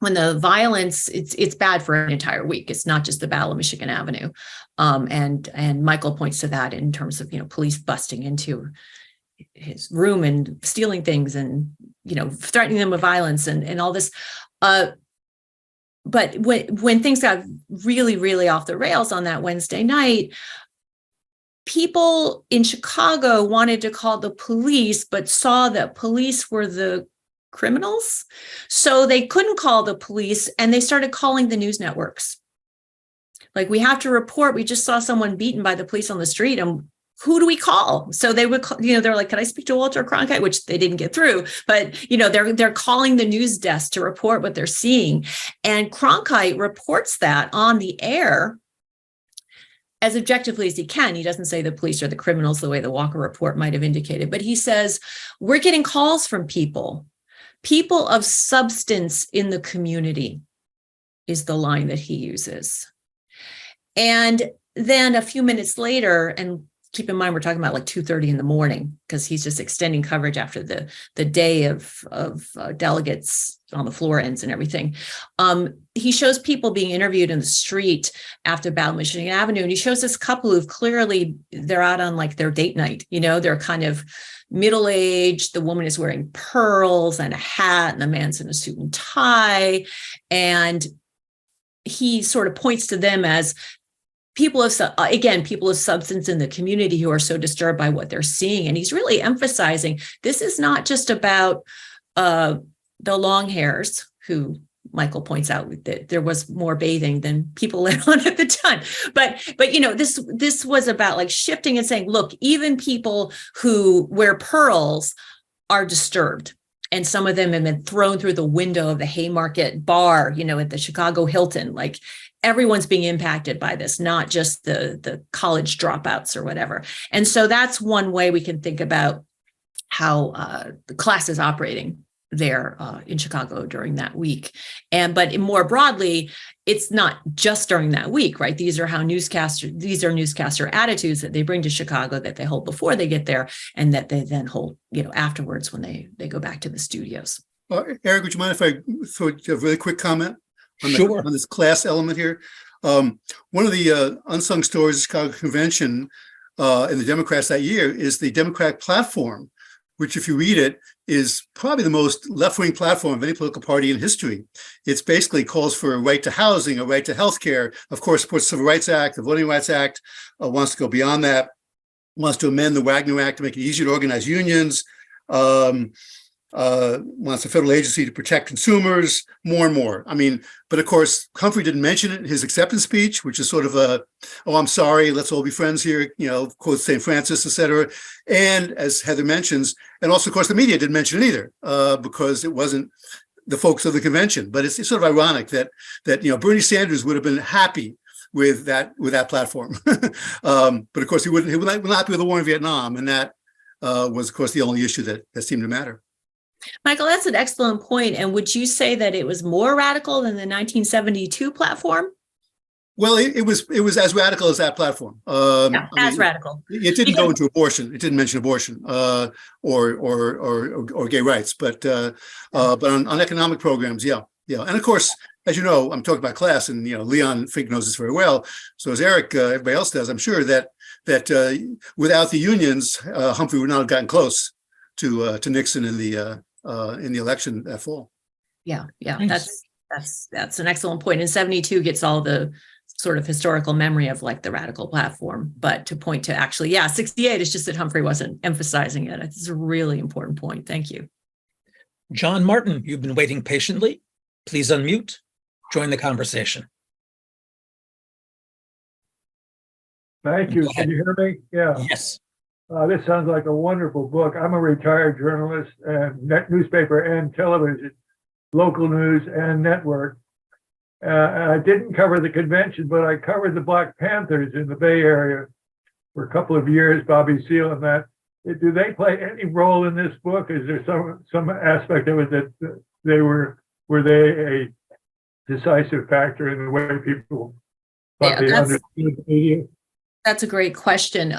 the violence, it's bad for an entire week. It's not just the Battle of Michigan Avenue. And Michael points to that in terms of, police busting into his room and stealing things and, threatening them with violence and all this. But when things got really, really off the rails on that Wednesday night, people in Chicago wanted to call the police, but saw that police were the criminals. So they couldn't call the police, and they started calling the news networks. Like, we have to report, we just saw someone beaten by the police on the street, and who do we call? So they would, they're like, can I speak to Walter Cronkite? Which they didn't get through, but they're calling the news desk to report what they're seeing. And Cronkite reports that on the air as objectively as he can. He doesn't say the police are the criminals the way the Walker report might have indicated, but he says, we're getting calls from people of substance in the community is the line that he uses. And then a few minutes later, and keep in mind, we're talking about like 2:30 in the morning, because he's just extending coverage after the day of delegates on the floor ends and everything. He shows people being interviewed in the street after Battle of Michigan Avenue, and he shows this couple who've clearly, they're out on like their date night. They're kind of middle-aged. The woman is wearing pearls and a hat, and the man's in a suit and tie. And he sort of points to them as people of substance in the community who are so disturbed by what they're seeing. And he's really emphasizing this is not just about the long hairs who Michael points out that there was more bathing than people let on at the time. But this was about like shifting and saying, look, even people who wear pearls are disturbed. And some of them have been thrown through the window of the Haymarket bar, at the Chicago Hilton. Like, everyone's being impacted by this, not just the college dropouts or whatever. And so that's one way we can think about how the class is operating there in Chicago during that week. But more broadly, it's not just during that week, right? These are newscaster attitudes that they bring to Chicago, that they hold before they get there, and that they then hold, afterwards when they go back to the studios.
Eric, would you mind if I throw a really quick comment on,
Sure.
On this class element here? One of the unsung stories of the Chicago Convention and the Democrats that year is the Democratic platform, which, if you read it, is probably the most left-wing platform of any political party in history. It's basically calls for a right to housing, a right to healthcare, of course, supports the Civil Rights Act, the Voting Rights Act, wants to go beyond that, wants to amend the Wagner Act to make it easier to organize unions, wants a federal agency to protect consumers, more and more. I mean, but of course, Humphrey didn't mention it in his acceptance speech, which is sort of I'm sorry, let's all be friends here, quote St. Francis, et cetera. And as Heather mentions, and also, of course, the media didn't mention it either, because it wasn't the focus of the convention. But it's sort of ironic that Bernie Sanders would have been happy with that platform. But of course, he would not be happy with the war in Vietnam. And that was, of course, the only issue that seemed to matter.
Michael, that's an excellent point. And would you say that it was more radical than the 1972 platform?
Well, it was as radical as that platform.
Radical.
It didn't go into abortion. It didn't mention abortion or gay rights, but on economic programs, yeah. And of course, as you know, I'm talking about class, and Leon Fink knows this very well. So as Eric, everybody else does, I'm sure that without the unions, Humphrey would not have gotten close to Nixon in the election that fall. Yeah.
Nice. That's an excellent point. And 72 gets all the sort of historical memory of like the radical platform, but to point to actually, 68 is just that Humphrey wasn't emphasizing it. It's a really important point. Thank you.
John Martin, you've been waiting patiently. Please unmute, join the conversation.
Thank you. Can you hear me? Yeah.
Yes.
This sounds like a wonderful book. I'm a retired journalist and newspaper and television, local news and network. I didn't cover the convention, but I covered the Black Panthers in the Bay Area for a couple of years, Bobby Seale and that. Do they play any role in this book? Is there some aspect of it that were they a decisive factor in the way people thought they understood the media?
That's a great question.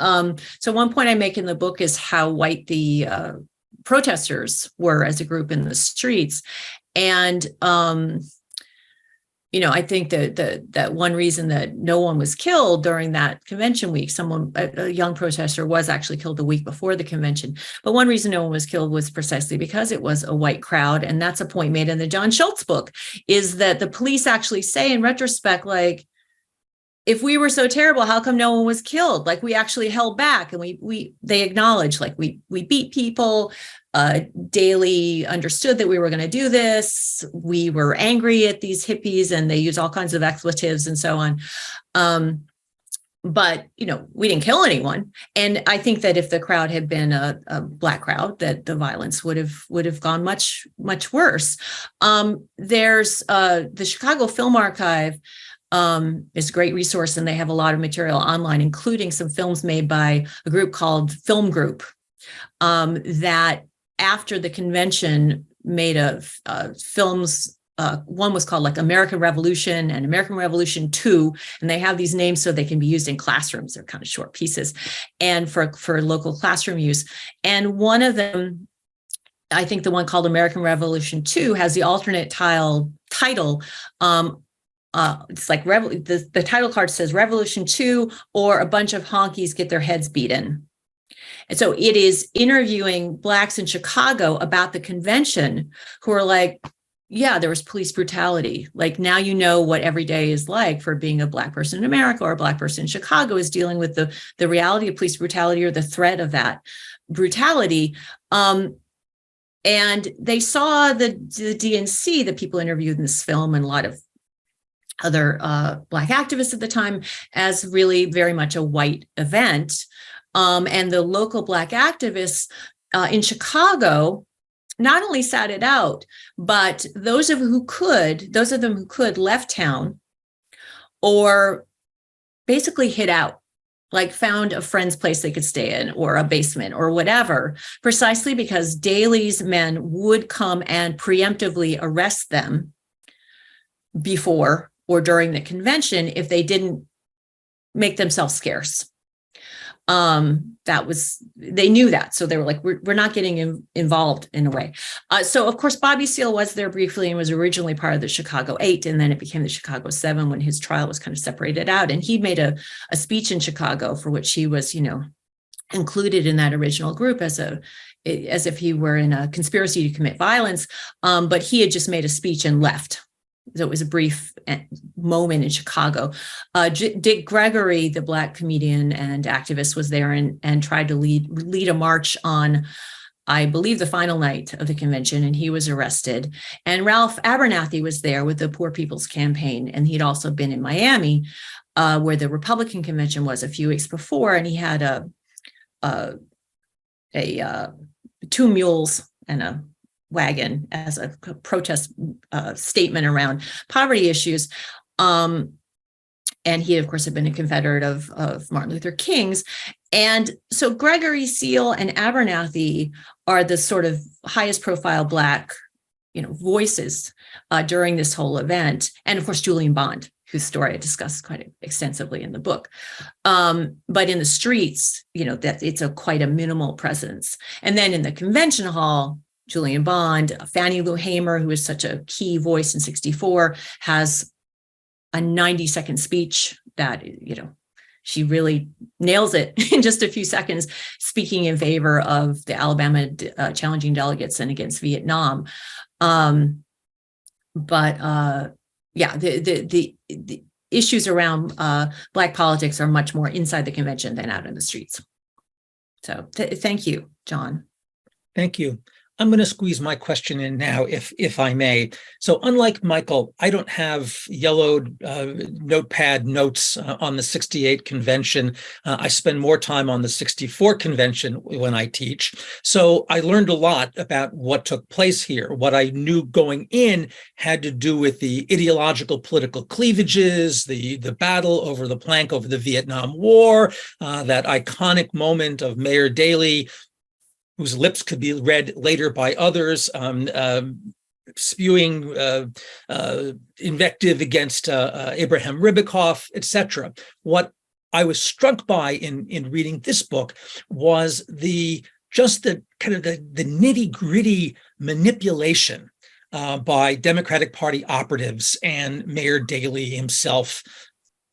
So one point I make in the book is how white the protesters were as a group in the streets. And, I think that one reason that no one was killed during that convention week, a young protester was actually killed the week before the convention. But one reason no one was killed was precisely because it was a white crowd. And that's a point made in the John Schultz book, is that the police actually say in retrospect, like, if we were so terrible, how come no one was killed? Like, we actually held back, and they acknowledged, like, we beat people. Daley understood that we were going to do this. We were angry at these hippies, and they use all kinds of expletives and so on. But we didn't kill anyone. And I think that if the crowd had been a Black crowd, that the violence would have gone much, much worse. There's the Chicago Film Archive. Is a great resource, and they have a lot of material online, including some films made by a group called Film Group, that after the convention made films. One was called like American Revolution and American Revolution 2, and they have these names so they can be used in classrooms. They're kind of short pieces, and for local classroom use. And one of them, I think the one called American Revolution 2, has the alternate title. It's like the title card says Revolution 2, or a bunch of honkies get their heads beaten. And so it is interviewing Blacks in Chicago about the convention who are like, yeah, there was police brutality. Like, now you know what every day is like for being a Black person in America, or a Black person in Chicago is dealing with the reality of police brutality, or the threat of that brutality. And they saw the DNC, the people interviewed in this film, and a lot of other Black activists at the time, as really very much a white event. And the local Black activists in Chicago not only sat it out, but those of them who could left town or basically hid out, like found a friend's place they could stay in or a basement or whatever, precisely because Daley's men would come and preemptively arrest them before or during the convention if they didn't make themselves scarce. They knew that. So they were like, we're not getting involved in a way. So of course, Bobby Seale was there briefly and was originally part of the Chicago 8, and then it became the Chicago 7 when his trial was kind of separated out. And he made a speech in Chicago for which he was, included in that original group as if he were in a conspiracy to commit violence. But he had just made a speech and left. So it was a brief moment in Chicago. Dick Gregory, the Black comedian and activist, was there and tried to lead a march on, I believe, the final night of the convention, and he was arrested. And Ralph Abernathy was there with the Poor People's Campaign, and he'd also been in Miami, where the Republican convention was a few weeks before, and he had two mules and a wagon as a protest statement around poverty issues. And he, of course, had been a Confederate of Martin Luther King's. And so Gregory, Seale, and Abernathy are the sort of highest profile Black, voices during this whole event. And of course, Julian Bond, whose story I discussed quite extensively in the book. But in the streets, that it's quite a minimal presence. And then in the convention hall, Julian Bond, Fannie Lou Hamer, who is such a key voice in '64, has a 90-second speech that, she really nails it in just a few seconds, speaking in favor of the Alabama challenging delegates and against Vietnam. The issues around Black politics are much more inside the convention than out in the streets. So thank you, John.
Thank you. I'm going to squeeze my question in now, if I may. So unlike Michael, I don't have yellowed notepad notes on the 68 convention. I spend more time on the 64 convention when I teach. So I learned a lot about what took place here. What I knew going in had to do with the ideological political cleavages, the battle over the plank over the Vietnam War, that iconic moment of Mayor Daley, whose lips could be read later by others, spewing invective against Abraham Ribicoff, etc. What I was struck by in reading this book was the nitty-gritty manipulation by Democratic Party operatives and Mayor Daley himself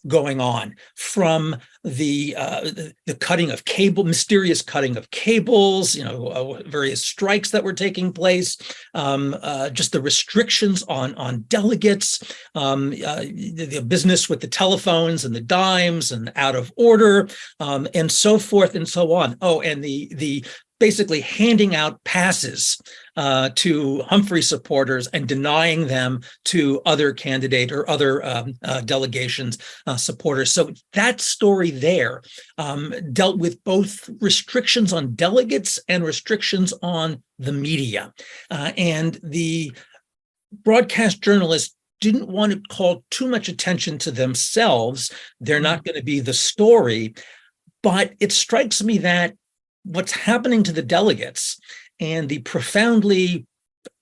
going on, from the cutting of mysterious cutting of cables, various strikes that were taking place, just the restrictions on delegates, the business with the telephones and the dimes and out of order, and so forth and so on. Oh, and the basically handing out passes to Humphrey supporters and denying them to other candidate or other delegations supporters. So that story there dealt with both restrictions on delegates and restrictions on the media. And the broadcast journalists didn't want to call too much attention to themselves. They're not going to be the story. But it strikes me that what's happening to the delegates and the profoundly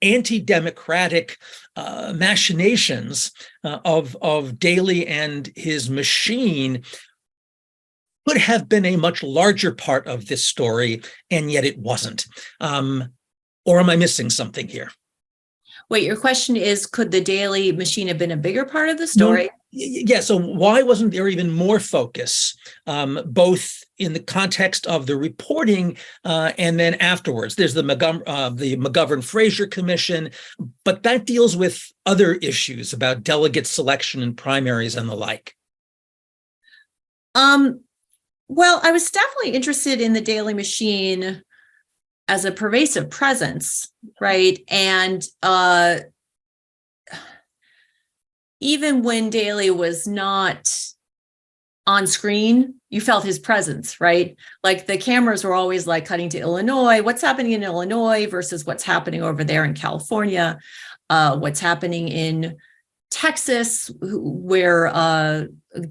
anti-democratic machinations of Daley and his machine could have been a much larger part of this story, and yet it wasn't. Or am I missing something here?
Wait, your question is, could the Daley machine have been a bigger part of the story?
Yeah, so why wasn't there even more focus, both in the context of the reporting and then afterwards? There's the McGovern-Fraser Commission, but that deals with other issues about delegate selection and primaries and the like.
Well, I was definitely interested in the Daley machine as a pervasive presence, right? And even when Daley was not on screen, you felt his presence, right? Like the cameras were always like cutting to Illinois, what's happening in Illinois versus what's happening over there in California, what's happening in Texas, where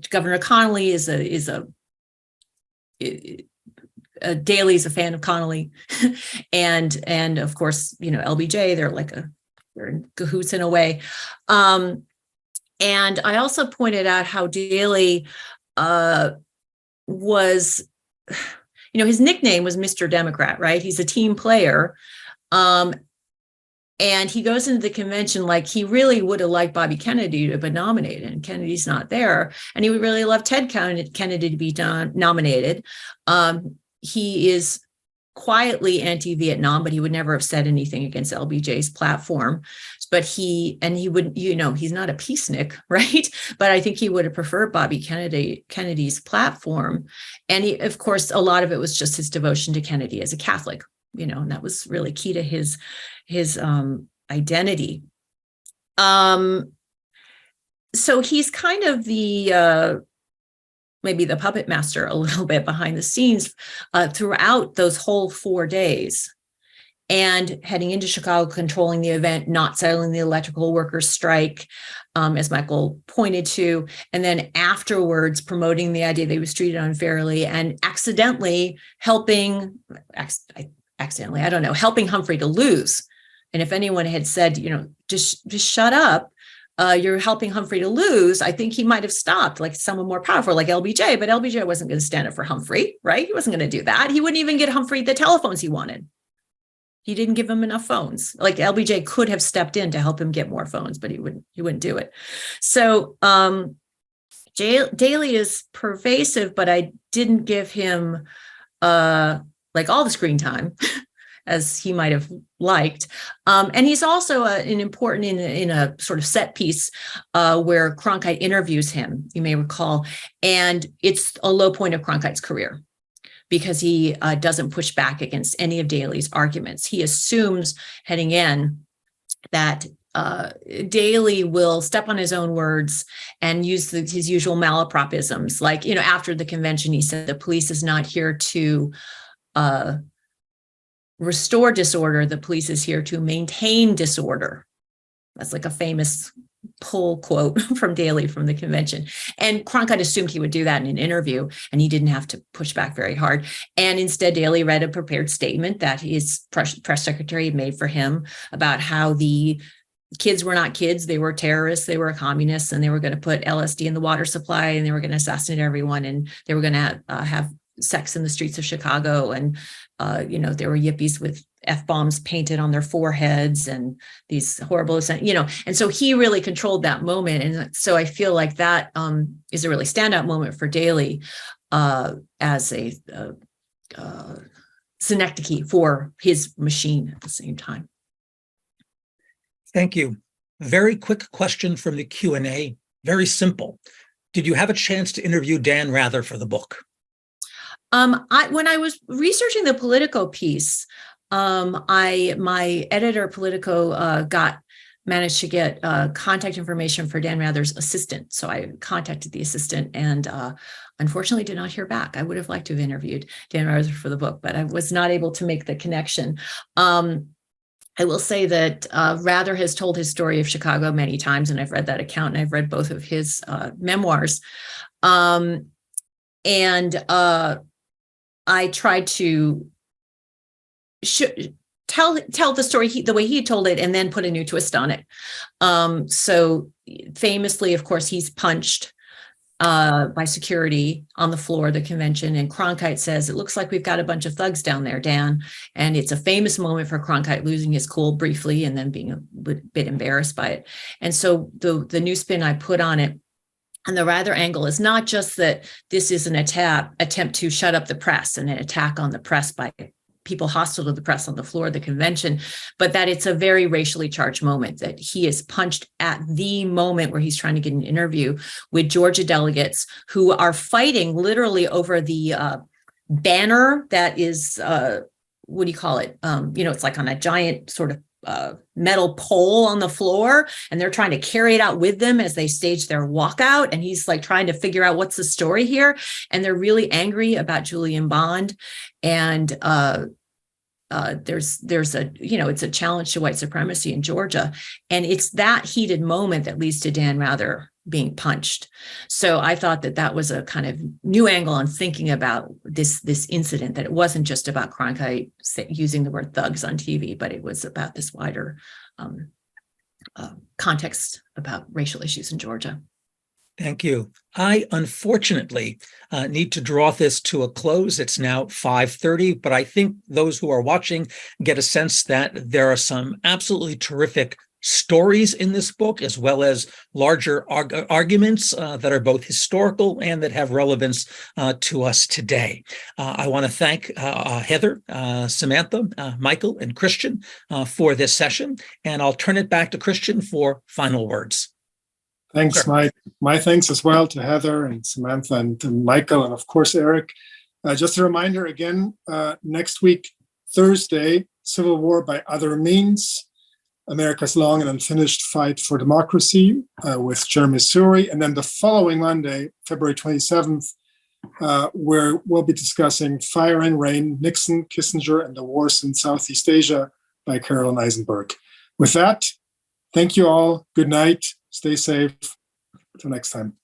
Governor Connolly is Daley's a fan of Connolly, and of course, LBJ, they're in cahoots in a way. And I also pointed out how Daley was, his nickname was Mr. Democrat, right? He's a team player. And he goes into the convention like he really would have liked Bobby Kennedy to have been nominated, and Kennedy's not there. And he would really love Ted Kennedy to be nominated. He is quietly anti-Vietnam, but he would never have said anything against LBJ's platform. But he would, he's not a peacenik, right? But I think he would have preferred Bobby Kennedy's platform. And he, of course, a lot of it was just his devotion to Kennedy as a Catholic, and that was really key to his identity. So he's kind of maybe the puppet master a little bit behind the scenes throughout those whole 4 days, and heading into Chicago, controlling the event, not settling the electrical workers' strike, as Michael pointed to, and then afterwards promoting the idea that he was treated unfairly and accidentally helping Humphrey to lose. And if anyone had said, just shut up, you're helping Humphrey to lose, I think he might have stopped, like someone more powerful, like LBJ. But LBJ wasn't going to stand up for Humphrey, right? He wasn't going to do that. He wouldn't even get Humphrey the telephones he wanted. He didn't give him enough phones. Like LBJ could have stepped in to help him get more phones, but he wouldn't do it. So Daley is pervasive, but I didn't give him all the screen time as he might have liked. And he's also an important in a sort of set piece where Cronkite interviews him, you may recall. And it's a low point of Cronkite's career because he doesn't push back against any of Daley's arguments. He assumes heading in that Daley will step on his own words and use his usual malapropisms. Like, after the convention, he said the police is not here to restore disorder. The police is here to maintain disorder. That's like a famous pull quote from Daley from the convention. And Cronkite assumed he would do that in an interview, and he didn't have to push back very hard. And instead, Daley read a prepared statement that his press secretary had made for him about how the kids were not kids. They were terrorists. They were communists, and they were going to put LSD in the water supply, and they were going to assassinate everyone, and they were going to have sex in the streets of Chicago. And, there were yippies with F-bombs painted on their foreheads and these horrible, and so he really controlled that moment. And so I feel like that is a really standout moment for Daley as a synecdoche for his machine at the same time.
Thank you. Very quick question from the Q&A. Very simple. Did you have a chance to interview Dan Rather for the book?
When I was researching the Politico piece, my editor Politico managed to get contact information for Dan Rather's assistant. So I contacted the assistant and unfortunately did not hear back. I would have liked to have interviewed Dan Rather for the book, but I was not able to make the connection. I will say that Rather has told his story of Chicago many times, and I've read that account, and I've read both of his memoirs. I tried to tell the story the way he told it, and then put a new twist on it. So famously, of course, he's punched by security on the floor of the convention, and Cronkite says, "It looks like we've got a bunch of thugs down there, Dan." And it's a famous moment for Cronkite losing his cool briefly and then being a bit embarrassed by it. And so the new spin I put on it, and the Rather angle, is not just that this is an attempt to shut up the press and an attack on the press by people hostile to the press on the floor of the convention, but that it's a very racially charged moment, that he is punched at the moment where he's trying to get an interview with Georgia delegates who are fighting literally over the banner that is what do you call it? It's like on a giant sort of metal pole on the floor, and they're trying to carry it out with them as they stage their walkout. And he's like trying to figure out what's the story here. And they're really angry about Julian Bond. And there's a, it's a challenge to white supremacy in Georgia. And it's that heated moment that leads to Dan Rather being punched. So I thought that was a kind of new angle on thinking about this incident, that it wasn't just about Cronkite using the word thugs on TV, but it was about this wider context about racial issues in Georgia.
Thank you. I unfortunately need to draw this to a close. It's now 5:30, but I think those who are watching get a sense that there are some absolutely terrific stories in this book, as well as larger arguments that are both historical and that have relevance to us today. I want to thank Heather, Samantha, Michael, and Christian for this session, and I'll turn it back to Christian for final words.
Thanks,
Sure.
Mike. My thanks as well to Heather and Samantha and Michael, and of course, Eric. Just a reminder again, next week, Thursday, Civil War by Other Means, America's Long and Unfinished Fight for Democracy with Jeremy Suri. And then the following Monday, February 27th, where we'll be discussing Fire and Rain, Nixon, Kissinger, and the Wars in Southeast Asia by Carolyn Eisenberg. With that, thank you all. Good night. Stay safe. Until next time.